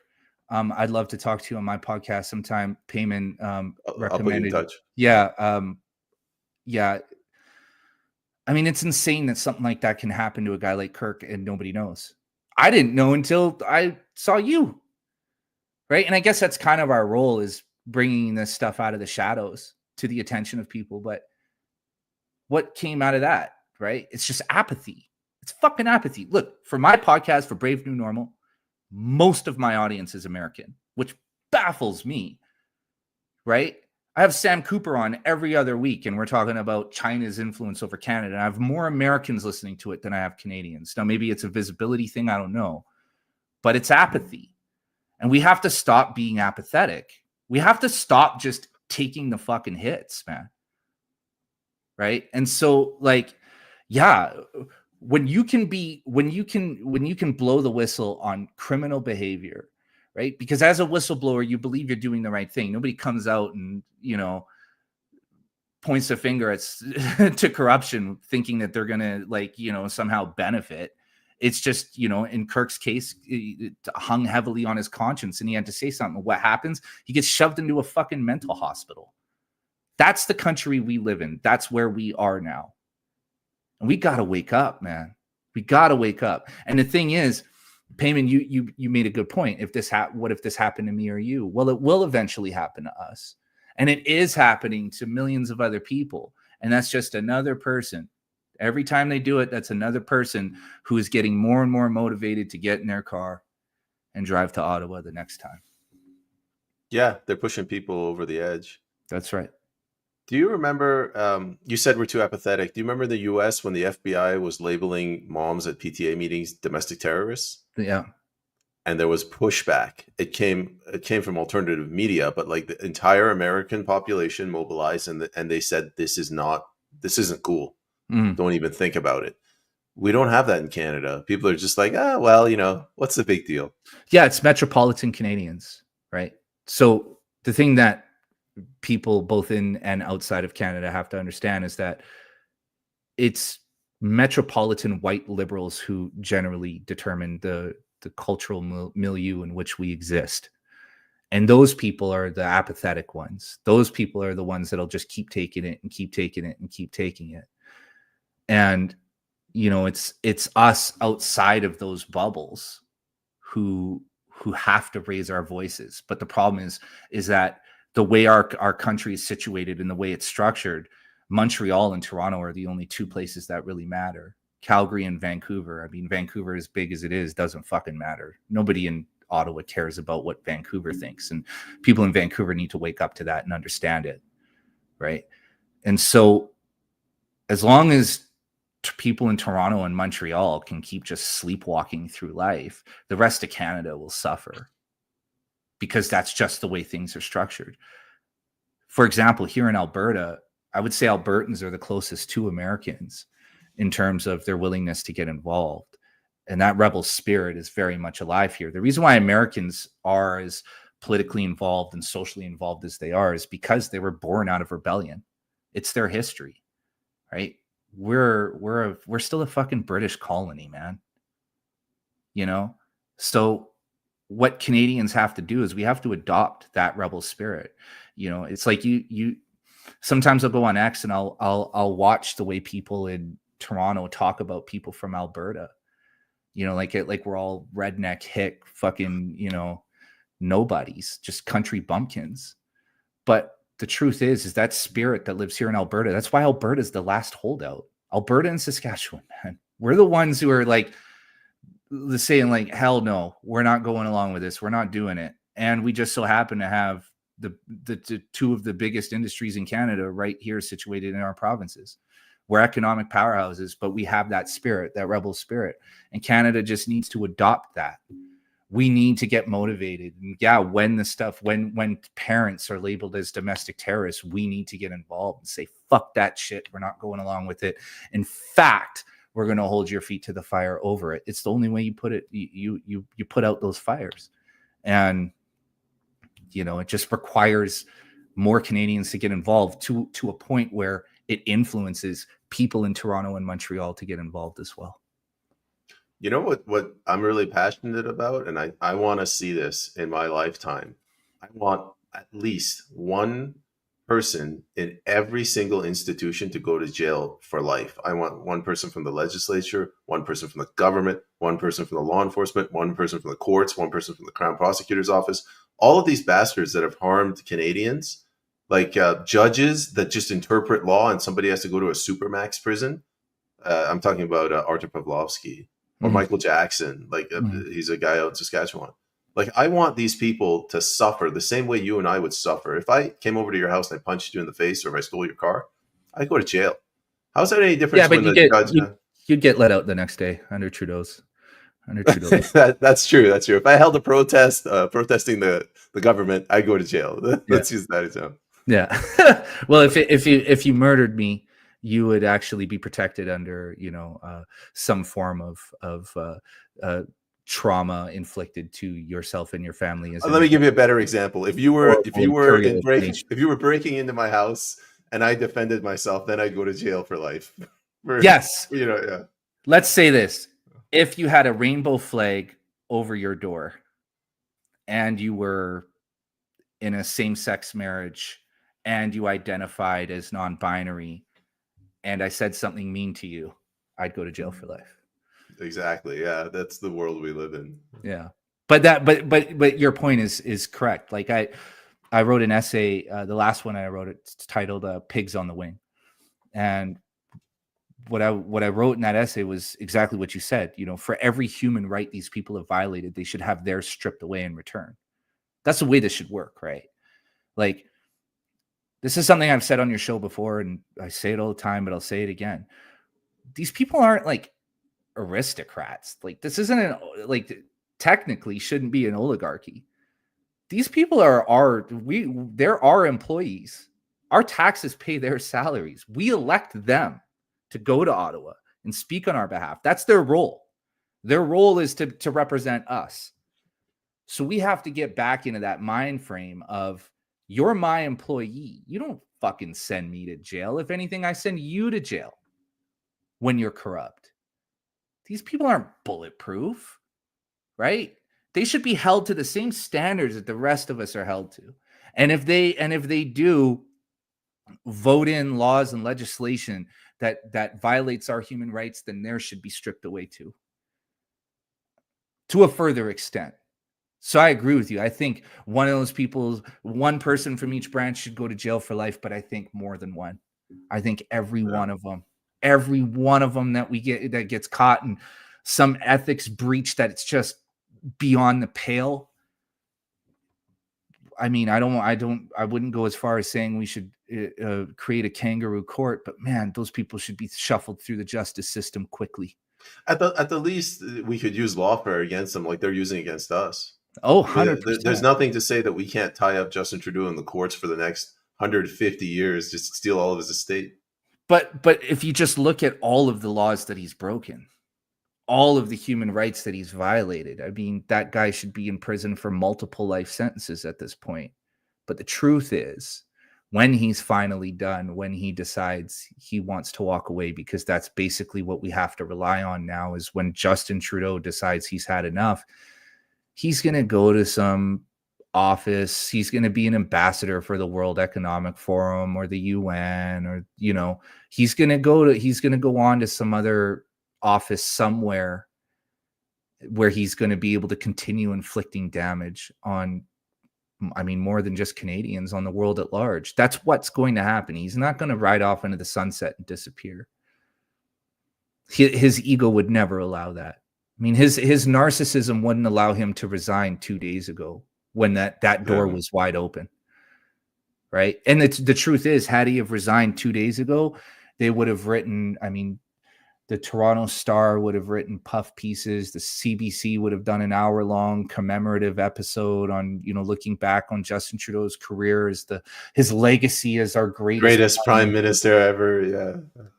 I'd love to talk to you on my podcast sometime. Payman recommended. I'll put you in touch. Yeah. I mean, it's insane that something like that can happen to a guy like Kirk and nobody knows. I didn't know until I saw you. Right. And I guess that's kind of our role, is bringing this stuff out of the shadows to the attention of people. But what came out of that? Right. It's just apathy. It's fucking apathy. Look, for my podcast, for Brave New Normal, most of my audience is American, which baffles me. Right. I have Sam Cooper on every other week, and we're talking about China's influence over Canada. And I have more Americans listening to it than I have Canadians. Now, maybe it's a visibility thing. I don't know. But it's apathy. And we have to stop being apathetic. We have to stop just taking the fucking hits, man. Right? And so, like, yeah, when you can blow the whistle on criminal behavior, right? Because as a whistleblower, you believe you're doing the right thing. Nobody comes out and, points a finger at to corruption, thinking that they're going to somehow benefit. It's just, in Kirk's case, it hung heavily on his conscience, and he had to say something. What happens? He gets shoved into a fucking mental hospital. That's the country we live in. That's where we are now. And we got to wake up, man. We got to wake up. And the thing is, Payman, you made a good point. What if this happened to me or you? Well, it will eventually happen to us. And it is happening to millions of other people. And that's just another person. Every time they do it, that's another person who is getting more and more motivated to get in their car and drive to Ottawa the next time. Yeah, they're pushing people over the edge. That's right. Do you remember, you said we're too apathetic. Do you remember the U.S. when the FBI was labeling moms at PTA meetings domestic terrorists? Yeah. And there was pushback. It came from alternative media, but like the entire American population mobilized, and they said, this isn't cool. Don't even think about it. We don't have that in Canada. People are just like, what's the big deal? Yeah, it's metropolitan Canadians, right? So the thing that people both in and outside of Canada have to understand is that it's metropolitan white liberals who generally determine the cultural milieu in which we exist. And those people are the apathetic ones. Those people are the ones that'll just keep taking it and keep taking it and keep taking it. And, it's us outside of those bubbles who have to raise our voices. But the problem is that the way our country is situated and the way it's structured, Montreal and Toronto are the only two places that really matter. Calgary and Vancouver. I mean, Vancouver, as big as it is, doesn't fucking matter. Nobody in Ottawa cares about what Vancouver thinks. And people in Vancouver need to wake up to that and understand it. Right. And so as long as people in Toronto and Montreal can keep just sleepwalking through life, the rest of Canada will suffer, because that's just the way things are structured. For example, here in Alberta, I would say Albertans are the closest to Americans in terms of their willingness to get involved. And that rebel spirit is very much alive here. The reason why Americans are as politically involved and socially involved as they are is because they were born out of rebellion. It's their history, right? We're still a fucking British colony, man. So what Canadians have to do is we have to adopt that rebel spirit. It's like you sometimes I'll go on X and I'll watch the way people in Toronto talk about people from Alberta. Like we're all redneck hick fucking, nobodies, just country bumpkins. But the truth is that spirit that lives here in Alberta, that's why Alberta is the last holdout. Alberta and Saskatchewan, man. We're the ones who are like saying like, hell no, we're not going along with this. We're not doing it. And we just so happen to have the two of the biggest industries in Canada right here situated in our provinces. We're economic powerhouses, but we have that spirit, that rebel spirit. And Canada just needs to adopt that. We need to get motivated. And yeah, when parents are labeled as domestic terrorists, we need to get involved and say, fuck that shit. We're not going along with it. In fact, we're going to hold your feet to the fire over it. It's the only way you put it. You put out those fires. And, it just requires more Canadians to get involved to a point where it influences people in Toronto and Montreal to get involved as well. You know what I'm really passionate about, and I want to see this in my lifetime. I want at least one person in every single institution to go to jail for life. I want one person from the legislature, one person from the government, one person from the law enforcement, one person from the courts, one person from the Crown Prosecutor's Office. All of these bastards that have harmed Canadians, like judges that just interpret law and somebody has to go to a supermax prison. I'm talking about Artur Pawlowski. Or Michael Jackson, he's a guy out in Saskatchewan. Like, I want these people to suffer the same way you and I would suffer. If I came over to your house and I punched you in the face, or if I stole your car, I'd go to jail. How's that any different? Yeah, but you'd get let out the next day under Trudeau's. That's true. That's true. If I held a protest protesting the government, I'd go to jail. Let's use that example. Yeah. Well, if you murdered me, you would actually be protected under, some form of trauma inflicted to yourself and your family. Let me give you a better example. If you were breaking into my house and I defended myself, then I'd go to jail for life. Yes. Yeah. Let's say this: if you had a rainbow flag over your door, and you were in a same-sex marriage, and you identified as non-binary, and I said something mean to you, I'd go to jail for life. Exactly. Yeah, that's the world we live in. Yeah, but your point is correct. Like I wrote an essay. The last one I wrote, it's titled "Pigs on the Wing," and what I wrote in that essay was exactly what you said. For every human right these people have violated, they should have theirs stripped away in return. That's the way this should work, right? Like, this is something I've said on your show before, and I say it all the time, but I'll say it again. These people aren't like aristocrats. Like, this isn't technically shouldn't be an oligarchy. These people they're our employees. Our taxes pay their salaries. We elect them to go to Ottawa and speak on our behalf. That's their role. Their role is to represent us. So we have to get back into that mind frame of, you're my employee. You don't fucking send me to jail. If anything, I send you to jail when you're corrupt. These people aren't bulletproof, right? They should be held to the same standards that the rest of us are held to. And if they do vote in laws and legislation that violates our human rights, then there should be stripped away too, to a further extent. So I agree with you. I think one of those people, one person from each branch should go to jail for life, but I think more than one. I think every one of them that gets caught in some ethics breach that it's just beyond the pale. I mean, I wouldn't go as far as saying we should create a kangaroo court, but man, those people should be shuffled through the justice system quickly. At the least, we could use lawfare against them like they're using against us. Oh, 100%. There's nothing to say that we can't tie up Justin Trudeau in the courts for the next 150 years just to steal all of his estate. But if you just look at all of the laws that he's broken, all of the human rights that he's violated, I mean, that guy should be in prison for multiple life sentences at this point. But the truth is, when he's finally done, when he decides he wants to walk away, because that's basically what we have to rely on now, is when Justin Trudeau decides he's had enough, he's going to go to some office. He's going to be an ambassador for the World Economic Forum or the UN, or, you know, he's going to go on to some other office somewhere where he's going to be able to continue inflicting damage on, I mean, more than just Canadians, on the world at large. That's what's going to happen. He's not going to ride off into the sunset and disappear. His ego would never allow that. I mean, his narcissism wouldn't allow him to resign 2 days ago when that door was wide open. Right. And the truth is, had he have resigned 2 days ago, they would have written, I mean, the Toronto Star would have written puff pieces. The CBC would have done an hour-long commemorative episode on, you know, looking back on Justin Trudeau's career as his legacy as our greatest prime minister ever. Yeah,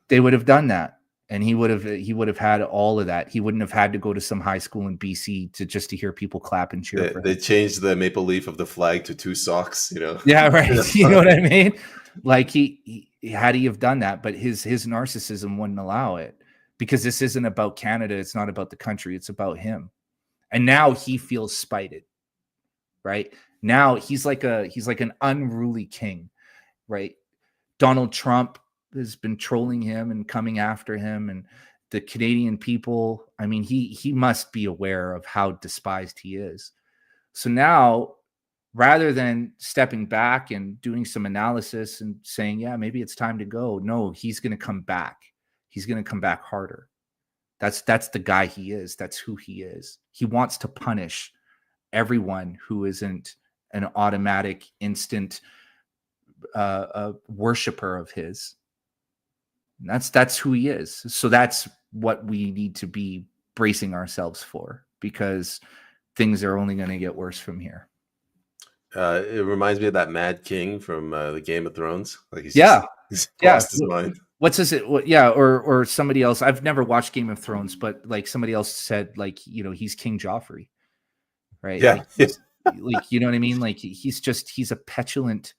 they would have done that, and he would have had all of that. He wouldn't have had to go to some high school in BC to hear people clap and cheer for him. They changed the maple leaf of the flag to 2 socks. You know. Yeah, right. You know what I mean? Like he had he have done that, but his narcissism wouldn't allow it. Because this isn't about Canada. It's not about the country. It's about him. And now he feels spited, right? Now he's like an unruly king, right? Donald Trump has been trolling him and coming after him, and the Canadian people, I mean, he must be aware of how despised he is. So now, rather than stepping back and doing some analysis and saying, yeah, maybe it's time to go, no, he's going to come back. He's going to come back harder. That's the guy he is. That's who he is. He wants to punish everyone who isn't an automatic, instant worshiper of his. And that's who he is. So that's what we need to be bracing ourselves for, because things are only going to get worse from here. It reminds me of that Mad King from the Game of Thrones. Like he's lost his mind. What's this? Yeah, or somebody else. I've never watched Game of Thrones, but like somebody else said, like, you know, he's King Joffrey, right? Yeah, like you know what I mean? Like he's a petulant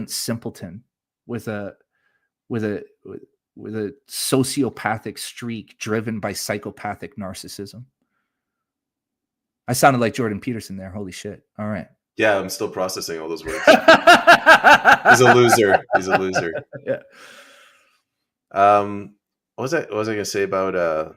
simpleton with a sociopathic streak driven by psychopathic narcissism. I sounded like Jordan Peterson there. Holy shit! All right. Yeah, I'm still processing all those words. He's a loser. Yeah. What was I gonna say about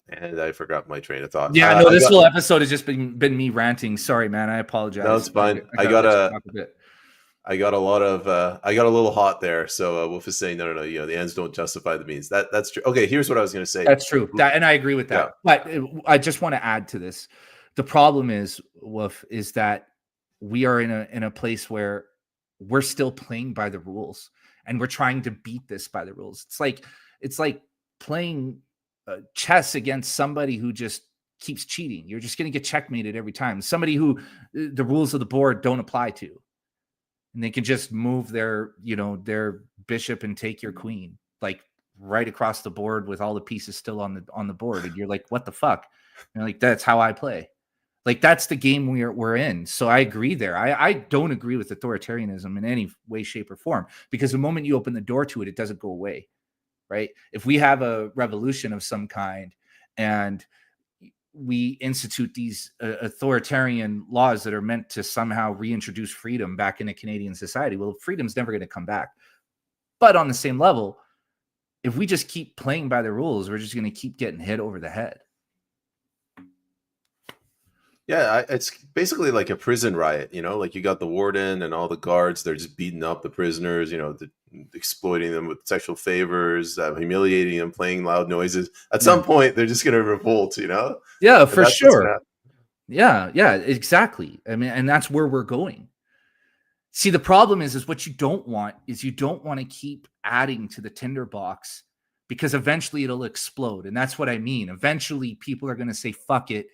and I forgot my train of thought. Yeah, no, this whole episode has just been me ranting. Sorry, man. I apologize. No, it's fine. I got a little hot there, so Wolf is saying no, you know, the ends don't justify the means. That's true. Okay, here's what I was gonna say. That's true. And I agree with that. Yeah. But I just want to add to this. The problem is, Wolf, is that we are in a place where we're still playing by the rules, and we're trying to beat this by the rules. It's like playing chess against somebody who just keeps cheating. You're just going to get checkmated every time. Somebody who the rules of the board don't apply to, and they can just move their bishop and take your queen, like right across the board with all the pieces still on the board, and you're like, what the fuck? And like, that's how I play. Like, that's the game we're in. So I agree there. I don't agree with authoritarianism in any way, shape, or form, because the moment you open the door to it, it doesn't go away, right? If we have a revolution of some kind and we institute these authoritarian laws that are meant to somehow reintroduce freedom back into Canadian society. Well, freedom's never going to come back. But on the same level, if we just keep playing by the rules, we're just going to keep getting hit over the head. Yeah, it's basically like a prison riot, you know, like you got the warden and all the guards, they're just beating up the prisoners, you know, exploiting them with sexual favors, humiliating them, playing loud noises. At some point, they're just going to revolt, you know? Yeah, And for that's what's gonna sure. happen. Yeah, exactly. I mean, and that's where we're going. See, the problem is what you don't want is you don't want to keep adding to the tinderbox, because eventually it'll explode. And that's what I mean. Eventually people are going to say, fuck it,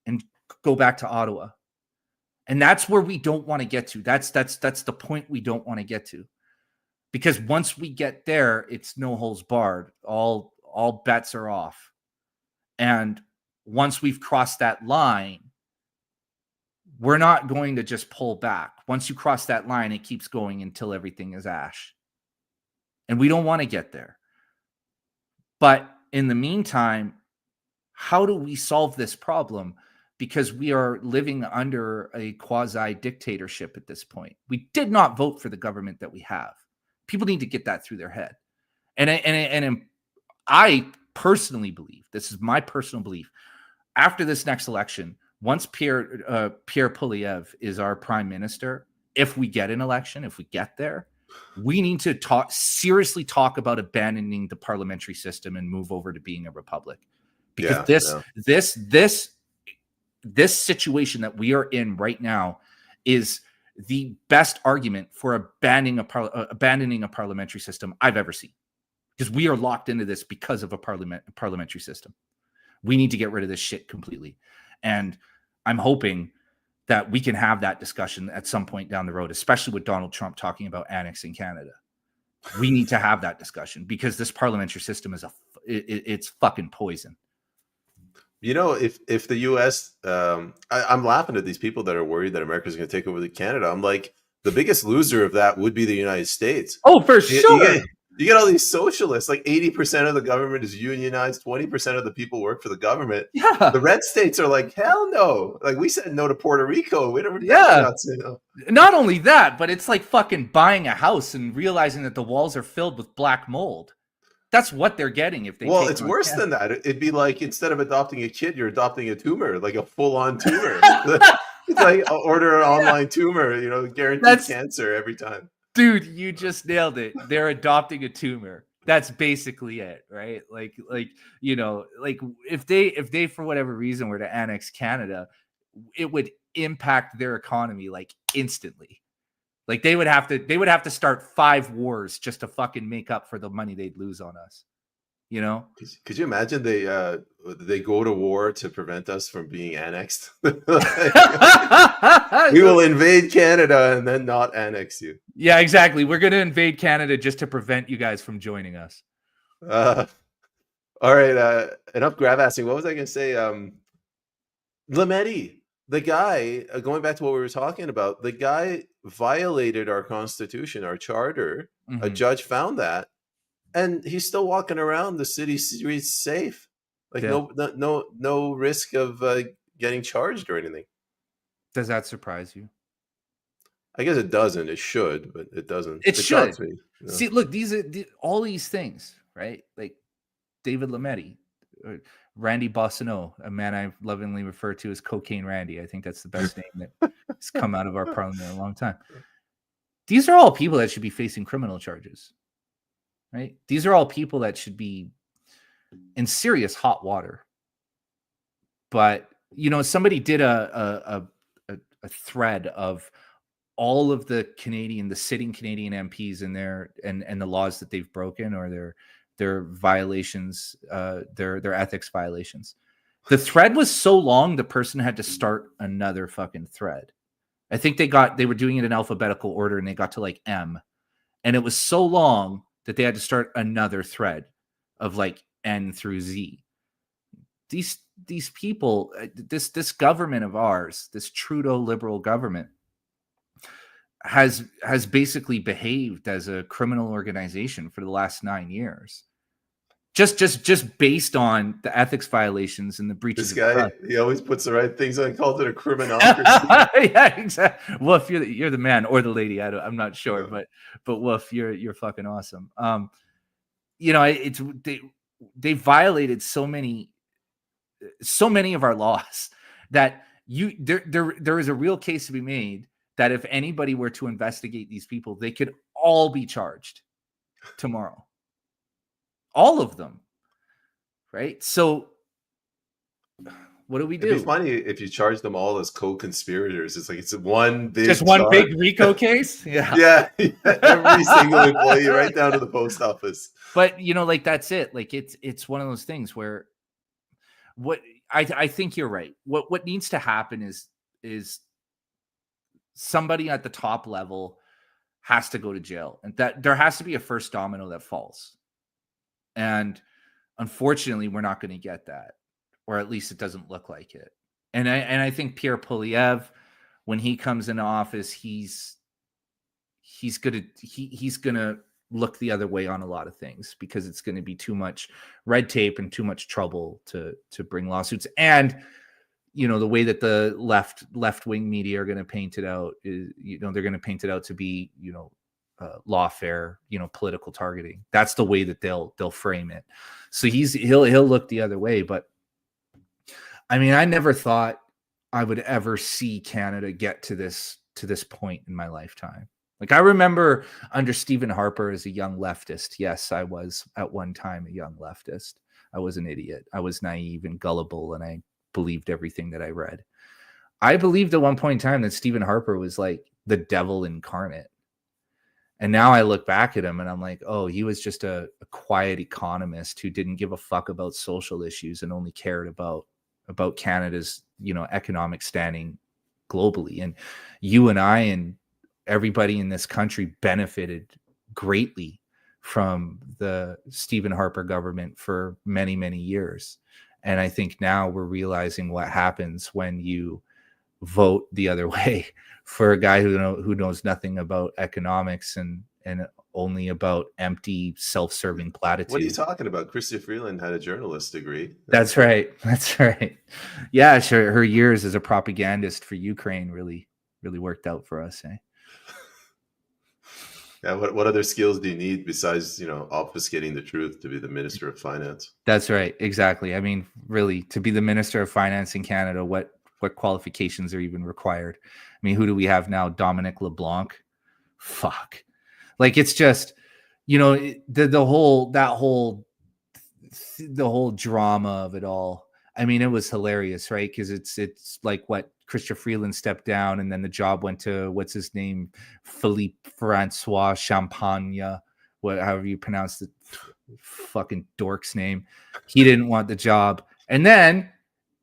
and go back to Ottawa. And that's where we don't want to get to. That's the point we don't want to get to. Because once we get there, it's no holds barred. All bets are off. And once we've crossed that line, we're not going to just pull back. Once you cross that line, it keeps going until everything is ash. And we don't want to get there. But in the meantime, how do we solve this problem? Because we are living under a quasi-dictatorship at this point. We did not vote for the government that we have. People need to get that through their head. And I personally believe, this is my personal belief, after this next election, once Pierre Poilievre is our prime minister, if we get an election, if we get there, we need to seriously talk about abandoning the parliamentary system and move over to being a republic. Because this situation that we are in right now is the best argument for abandoning a parliamentary system I've ever seen. Because we are locked into this because of a parliamentary system. We need to get rid of this shit completely. And I'm hoping that we can have that discussion at some point down the road, especially with Donald Trump talking about annexing Canada. We need to have that discussion because this parliamentary system is it's fucking poison. You know, if the U.S., I'm laughing at these people that are worried that America's going to take over Canada. I'm like, the biggest loser of that would be the United States. Oh, for sure. You get all these socialists, like 80% of the government is unionized, 20% of the people work for the government. Yeah. The red states are like, hell no. Like, we said no to Puerto Rico. We never Not only that, but it's like fucking buying a house and realizing that the walls are filled with black mold. That's what they're getting if they. Well, it's worse than that. It'd be like, instead of adopting a kid, you're adopting a tumor, like a full-on tumor. It's like, order an online tumor, you know, guaranteed cancer every time. Dude, you just nailed it. They're adopting a tumor. That's basically it, right? Like, you know, like if they for whatever reason were to annex Canada, it would impact their economy like instantly. Like they would have to start 5 wars just to fucking make up for the money they'd lose on us. You know? Could you imagine they go to war to prevent us from being annexed? We will invade Canada and then not annex you. Yeah, exactly. We're going to invade Canada just to prevent you guys from joining us. All right. Enough grab assing. What was I going to say? Lametti, the guy, going back to what we were talking about, the guy violated our constitution, our charter. Mm-hmm. A judge found that. And he's still walking around the city streets safe, like no risk of getting charged or anything. Does that surprise you? I guess it doesn't. It should, but it doesn't. It should. Me, you know? See, look, these are all these things, right? Like David Lametti, Randy Boissonneau, a man I lovingly refer to as Cocaine Randy. I think that's the best name that has come out of our parliament in a long time. These are all people that should be facing criminal charges. Right? These are all people that should be in serious hot water. But, you know, somebody did a thread of all of the sitting Canadian MPs and and the laws that they've broken or their violations, their ethics violations. The thread was so long, the person had to start another fucking thread. I think they were doing it in alphabetical order and they got to like M. And it was so long that they had to start another thread of like N through Z. These people, this government of ours, this Trudeau liberal government, has basically behaved as a criminal organization for the last 9 years. just based on the ethics violations and the breaches This of guy, trust. he always puts the right things on. Called it a criminocracy. Yeah, exactly. Woof, you're the man or the lady. I'm not sure, Yeah. but Woof, you're fucking awesome. It's they violated so many of our laws that there is a real case to be made that if anybody were to investigate these people, they could all be charged tomorrow. All of them. Right? So what do we do? It'd be funny if you charge them all as co-conspirators. It's like it's one big Just one charge. big RICO case? Yeah. Yeah, every single employee, right down to the post office. But like that's it. Like it's one of those things where what I think you're right. What needs to happen is somebody at the top level has to go to jail, and that there has to be a first domino that falls. And unfortunately, we're not going to get that, or at least it doesn't look like it. And I think Pierre Poilievre, when he comes into office, he's gonna look the other way on a lot of things because it's going to be too much red tape and too much trouble to bring lawsuits. And the way that the left wing media are going to paint it out is they're going to paint it out to be lawfare, political targeting. That's the way that they'll frame it. So he'll look the other way. But I mean, I never thought I would ever see Canada get to this point in my lifetime. Like I remember under Stephen Harper as a young leftist. Yes, I was at one time a young leftist. I was an idiot. I was naive and gullible, and I believed everything that I read. I believed at one point in time that Stephen Harper was like the devil incarnate. And now I look back at him and I'm like, oh, he was just a quiet economist who didn't give a fuck about social issues and only cared about Canada's, economic standing globally. And you and I and everybody in this country benefited greatly from the Stephen Harper government for many, many years. And I think now we're realizing what happens when you vote the other way for a guy who knows nothing about economics and only about empty self-serving platitudes. What are you talking about? Chrystia Freeland had a journalist degree. That's right. Yeah, sure. Her years as a propagandist for Ukraine really worked out for us, eh? Yeah, what other skills do you need besides, obfuscating the truth to be the Minister of Finance? That's right. Exactly. I mean, really, to be the Minister of Finance in Canada, what qualifications are even required? I mean, who do we have now? Dominic LeBlanc? Fuck. Like, it's just, the whole drama of it all. I mean, it was hilarious, right? Because it's like what Chrystia Freeland stepped down, and then the job went to what's his name, Philippe Francois Champagne, however you pronounce the fucking dork's name. He didn't want the job, and then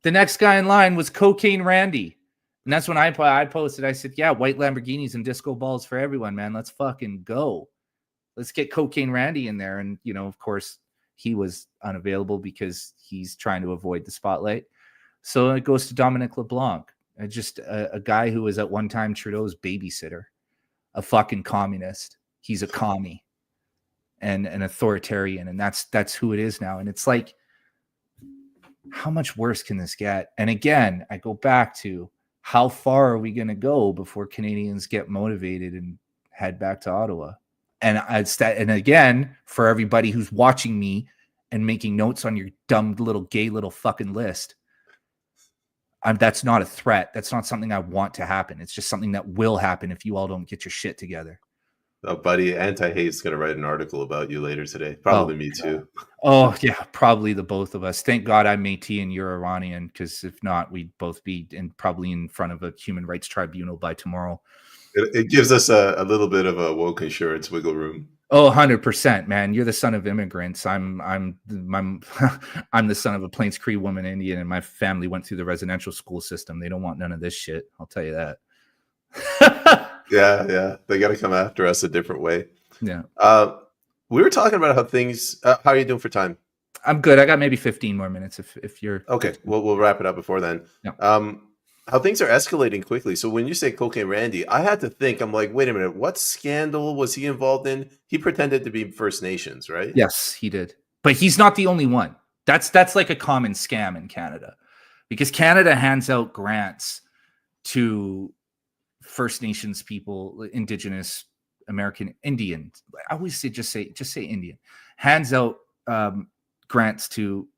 the next guy in line was Cocaine Randy, and that's when I posted. I said, "Yeah, white Lamborghinis and disco balls for everyone, man. Let's fucking go. Let's get Cocaine Randy in there." And of course, he was unavailable because he's trying to avoid the spotlight. So it goes to Dominic LeBlanc, just a guy who was at one time Trudeau's babysitter, a fucking communist. He's a commie and an authoritarian, and that's who it is now. And it's like, how much worse can this get? And again, I go back to how far are we going to go before Canadians get motivated and head back to Ottawa? And again, for everybody who's watching me and making notes on your dumb little gay little fucking list, that's not a threat. That's not something I want to happen. It's just something that will happen if you all don't get your shit together. Oh, buddy, Anti-Hate's going to write an article about you later today. Probably me too. Oh, yeah, probably the both of us. Thank God I'm Métis and you're Iranian, because if not, we'd both be probably in front of a human rights tribunal by tomorrow. It gives us a little bit of a woke insurance wiggle room. Oh, 100%, man. You're the son of immigrants. I'm I'm the son of a Plains Cree woman Indian, and my family went through the residential school system. They don't want none of this shit. I'll tell you that. Yeah. They got to come after us a different way. Yeah. We were talking about how things. How are you doing for time? I'm good. I got maybe 15 more minutes if you're okay. We'll wrap it up before then. Yeah. How things are escalating quickly. So when you say Cocaine Randy, I had to think. I'm like, wait a minute. What scandal was he involved in? He pretended to be First Nations, right? Yes, he did. But he's not the only one. That's like a common scam in Canada, because Canada hands out grants to First Nations people, Indigenous, American, Indian. I always say just say Indian. Hands out grants to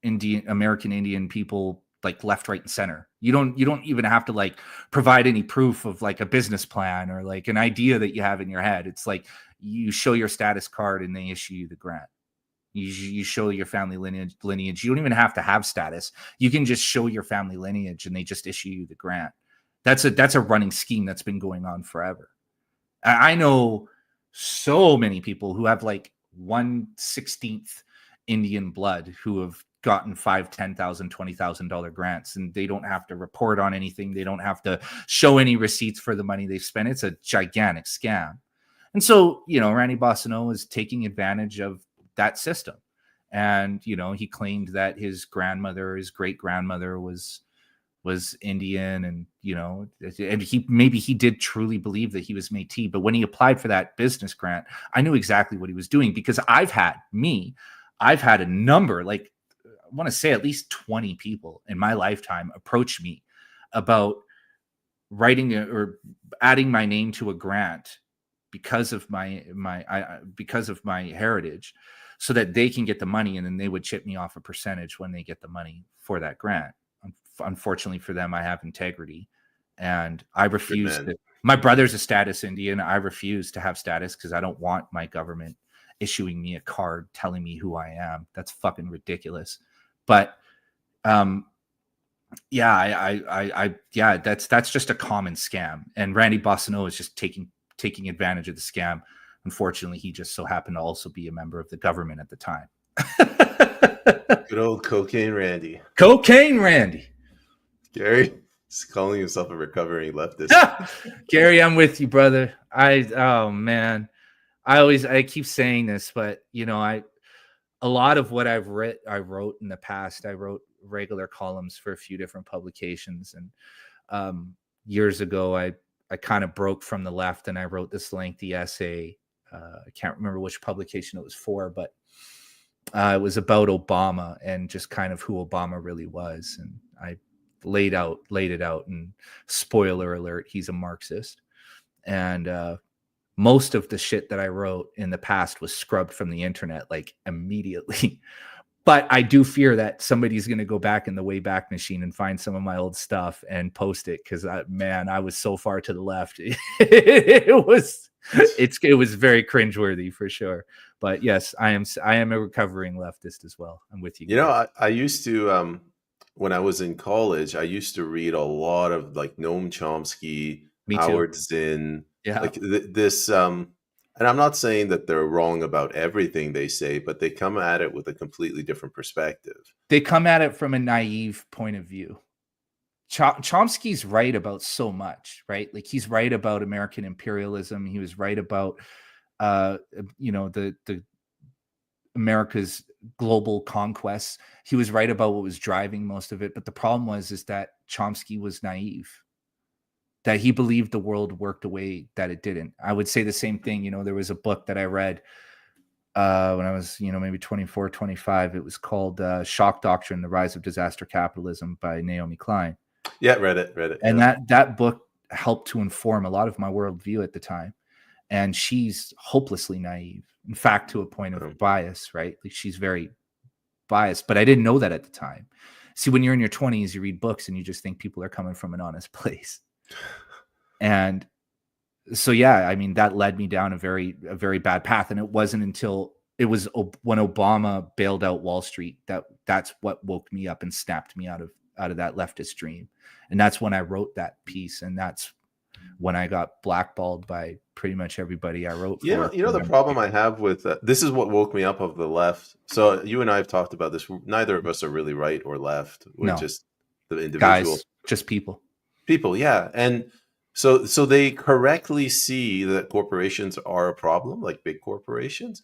American Indian people, like left, right, and center. You don't even have to like provide any proof of like a business plan or like an idea that you have in your head. It's like you show your status card and they issue you the grant. You show your family lineage. You don't even have to have status. You can just show your family lineage and they just issue you the grant. That's a running scheme that's been going on forever. I know so many people who have like 1/16 Indian blood who have gotten $5,000, $10,000, $20,000 grants, and they don't have to report on anything. They don't have to show any receipts for the money they've spent. It's a gigantic scam. And so, Randy Boissonnault is taking advantage of that system. And, he claimed that his great grandmother was Indian, and, and he did truly believe that he was Métis. But when he applied for that business grant, I knew exactly what he was doing, because I've had a number, like I want to say at least 20 people in my lifetime approach me about writing or adding my name to a grant because of my heritage, so that they can get the money, and then they would chip me off a percentage when they get the money for that grant. Unfortunately for them, I have integrity, and I refuse to. My brother's a status Indian. I refuse to have status because I don't want my government issuing me a card telling me who I am. That's fucking ridiculous. But that's just a common scam, and Randy Boissonnault is just taking advantage of the scam. Unfortunately, he just so happened to also be a member of the government at the time. Good old Cocaine Randy. Cocaine Randy. Gary is calling himself a recovering leftist. Gary, I'm with you, brother. Oh man, I keep saying this, but a lot of what I wrote in the past. I wrote regular columns for a few different publications, and years ago, I kind of broke from the left, and I wrote this lengthy essay. I can't remember which publication it was for, but it was about Obama and just kind of who Obama really was. And I laid it out, and spoiler alert, he's a Marxist. And most of the shit that I wrote in the past was scrubbed from the internet, like immediately. But I do fear that somebody's going to go back in the Wayback Machine and find some of my old stuff and post it, because I was so far to the left. It was very cringeworthy for sure. But yes, I am a recovering leftist as well. I'm with you. I used to when I was in college, I used to read a lot of like Noam Chomsky, Howard Zinn, like this. And I'm not saying that they're wrong about everything they say, but they come at it with a completely different perspective. They come at it from a naive point of view. Chomsky's right about so much, right? Like he's right about American imperialism. He was right about, the America's global conquests. He was right about what was driving most of it. But the problem is that Chomsky was naive, that he believed the world worked a way that it didn't. I would say the same thing. There was a book that I read when I was, maybe 24, 25. It was called Shock Doctrine, The Rise of Disaster Capitalism by Naomi Klein. Yeah, read it. And that book helped to inform a lot of my worldview at the time. And she's hopelessly naive. In fact, to a point of bias, right? Like she's very biased, but I didn't know that at the time. See, when you're in your 20s, you read books and you just think people are coming from an honest place. And so, that led me down a very bad path. And it wasn't until when Obama bailed out Wall Street that's what woke me up and snapped me out of that leftist dream. And that's when I wrote that piece. And that's when I got blackballed by pretty much everybody I wrote for. The problem I have with this is what woke me up of the left. So you and I have talked about this. Neither of us are really right or left. We're just the individual. Guys, just people. People, yeah. And so they correctly see that corporations are a problem, like big corporations.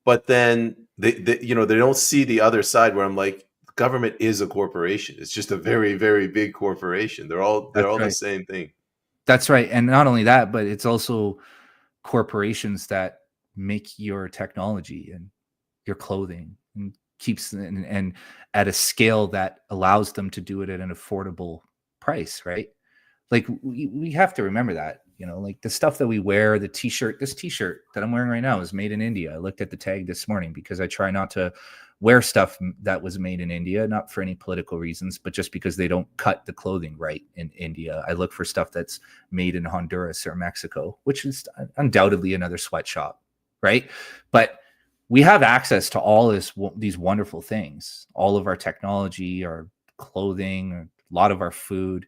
But then they don't see the other side where I'm like, government is a corporation. It's just a very, very big corporation. They're all the same thing. That's right. And not only that, but it's also corporations that make your technology and your clothing and keeps and at a scale that allows them to do it at an affordable price, right? Like we have to remember that, like the stuff that we wear, this t-shirt that I'm wearing right now is made in India. I looked at the tag this morning because I try not to wear stuff that was made in India, not for any political reasons, but just because they don't cut the clothing right in India. I look for stuff that's made in Honduras or Mexico, which is undoubtedly another sweatshop, right? But we have access to all these wonderful things, all of our technology, our clothing, a lot of our food,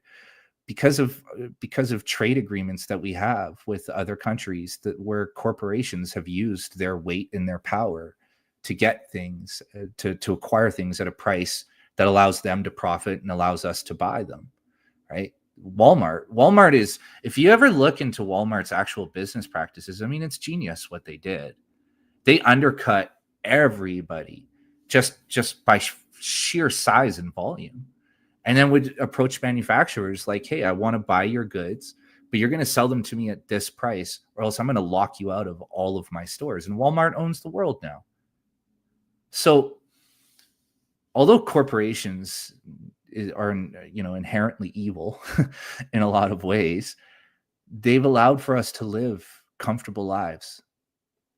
because of trade agreements that we have with other countries where corporations have used their weight and their power to get things, to acquire things at a price that allows them to profit and allows us to buy them, right? Walmart is, if you ever look into Walmart's actual business practices, I mean, it's genius what they did. They undercut everybody just by sheer size and volume, and then would approach manufacturers like, hey, I want to buy your goods, but you're going to sell them to me at this price, or else I'm going to lock you out of all of my stores. And Walmart owns the world now. So although corporations are, inherently evil in a lot of ways, they've allowed for us to live comfortable lives.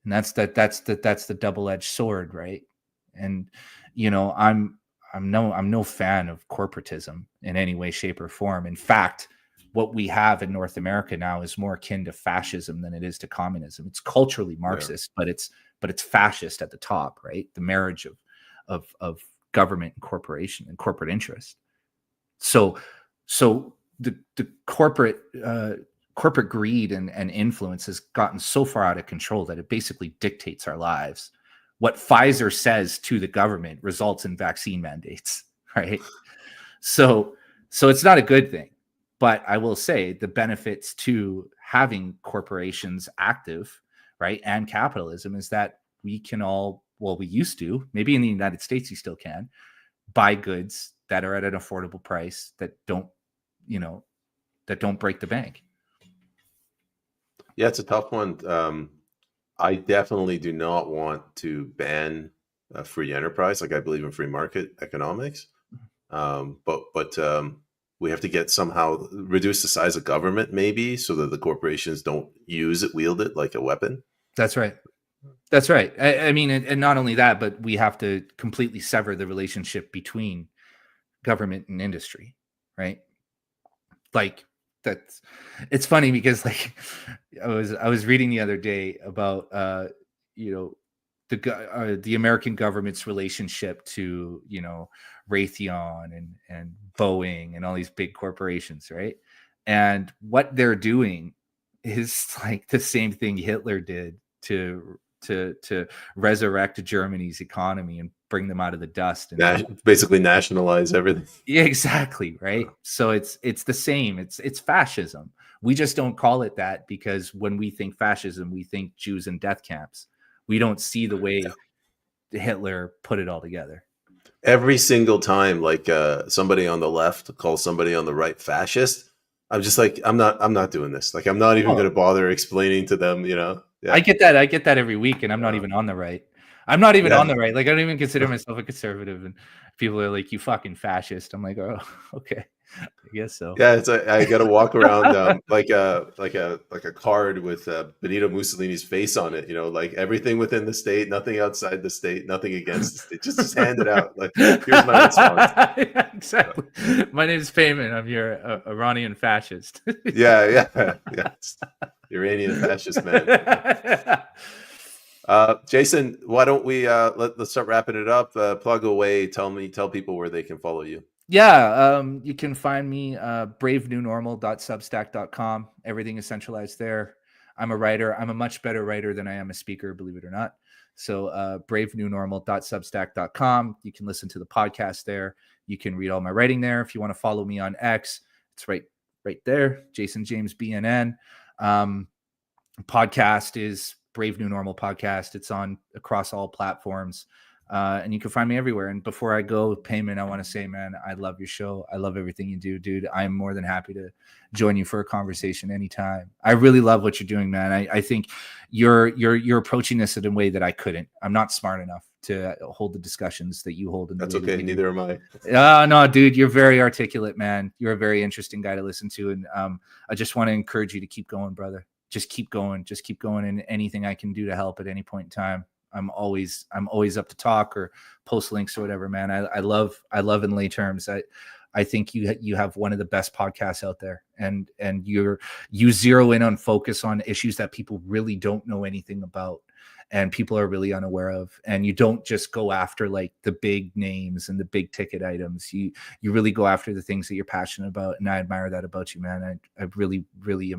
And that's the double-edged sword, right? And I'm no fan of corporatism in any way, shape, or form. In fact, what we have in North America now is more akin to fascism than it is to communism. It's culturally Marxist, but it's fascist at the top, right? The marriage of government and corporation and corporate interest. So the corporate greed and influence has gotten so far out of control that it basically dictates our lives. What Pfizer says to the government results in vaccine mandates, right? So it's not a good thing. But I will say the benefits to having corporations active, right, and capitalism is that we can all, we used to, maybe in the United States you still can, buy goods that are at an affordable price that don't break the bank. Yeah, it's a tough one. I definitely do not want to ban free enterprise. Like, I believe in free market economics, but we have to somehow reduce the size of government, maybe, so that the corporations don't wield it like a weapon. That's right. That's right. I mean, and not only that, but we have to completely sever the relationship between government and industry, right? Like, it's funny because, like, I was reading the other day about the American government's relationship to Raytheon and Boeing and all these big corporations, right? And what they're doing is like the same thing Hitler did to resurrect Germany's economy and bring them out of the dust and basically nationalize everything. Yeah, exactly, right? So it's the same. It's fascism. We just don't call it that because when we think fascism, we think Jews in death camps. We don't see the way Hitler put it all together. Every single time, like somebody on the left calls somebody on the right fascist, I'm just like, I'm not doing this. Like, I'm not even going to bother explaining to them. Yeah. I get that every week, and I'm not even on the right. I'm not even on the right. Like, I don't even consider myself a conservative, and people are like, "You fucking fascist." I'm like, "Oh, okay, I guess so." Yeah, it's I got to walk around like a card with Benito Mussolini's face on it. Like, everything within the state, nothing outside the state, nothing against the state. Just hand it out. Like, here's my response. Yeah, exactly. My name is Payman. I'm your Iranian fascist. yeah. Iranian fascist man. Jason, why don't we let's start wrapping it up. Plug away. Tell people where they can follow you. Yeah, you can find me bravenewnormal.substack.com. Everything is centralized there. I'm a writer. I'm a much better writer than I am a speaker, believe it or not. So bravenewnormal.substack.com. You can listen to the podcast there. You can read all my writing there. If you want to follow me on X, it's right there. Jason James BNN. Podcast is Brave New Normal Podcast. It's on across all platforms. And you can find me everywhere. And before I go, Payman, I want to say, man, I love your show. I love everything you do, dude. I'm more than happy to join you for a conversation anytime. I really love what you're doing, man. I think you're approaching this in a way that I couldn't. I'm not smart enough to hold the discussions that you hold in the That's way that okay. you do. Neither am I. No, dude, you're very articulate, man. You're a very interesting guy to listen to. And I just want to encourage you to keep going, brother. Just keep going. Just keep going. And anything I can do to help at any point in time, I'm always up to talk or post links or whatever, man. I love in lay terms. I think you have one of the best podcasts out there, and you zero in on focus on issues that people really don't know anything about, and people are really unaware of. And you don't just go after like the big names and the big ticket items. You really go after the things that you're passionate about, and I admire that about you, man. I really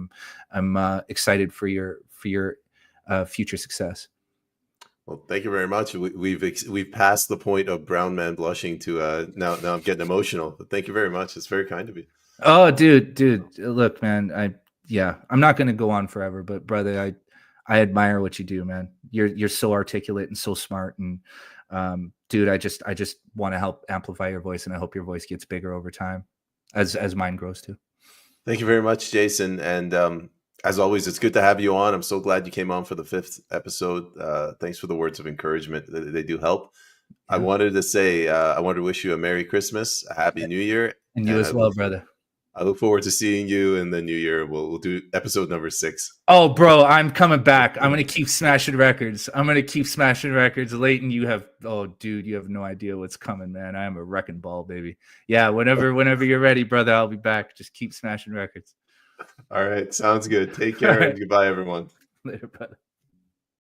am excited for your future success. Well, thank you very much. We've passed the point of brown man blushing to now I'm getting emotional. But thank you very much. It's very kind of you. Oh, dude, look, man. I'm not going to go on forever, but brother, I admire what you do, man. You're so articulate and so smart, and dude, I just want to help amplify your voice, and I hope your voice gets bigger over time, as mine grows too. Thank you very much, Jason. And as always, it's good to have you on. I'm so glad you came on for the 5th episode. Thanks for the words of encouragement. They do help. Yeah. I wanted to wish you a Merry Christmas, a Happy New Year. And you as well, brother. I look forward to seeing you in the new year. We'll do episode number 6. Oh, bro, I'm coming back. I'm going to keep smashing records. Leighton, you have no idea what's coming, man. I am a wrecking ball, baby. Yeah, whenever you're ready, brother, I'll be back. Just keep smashing records. All right. Sounds good. Take care and goodbye, everyone. Later, brother.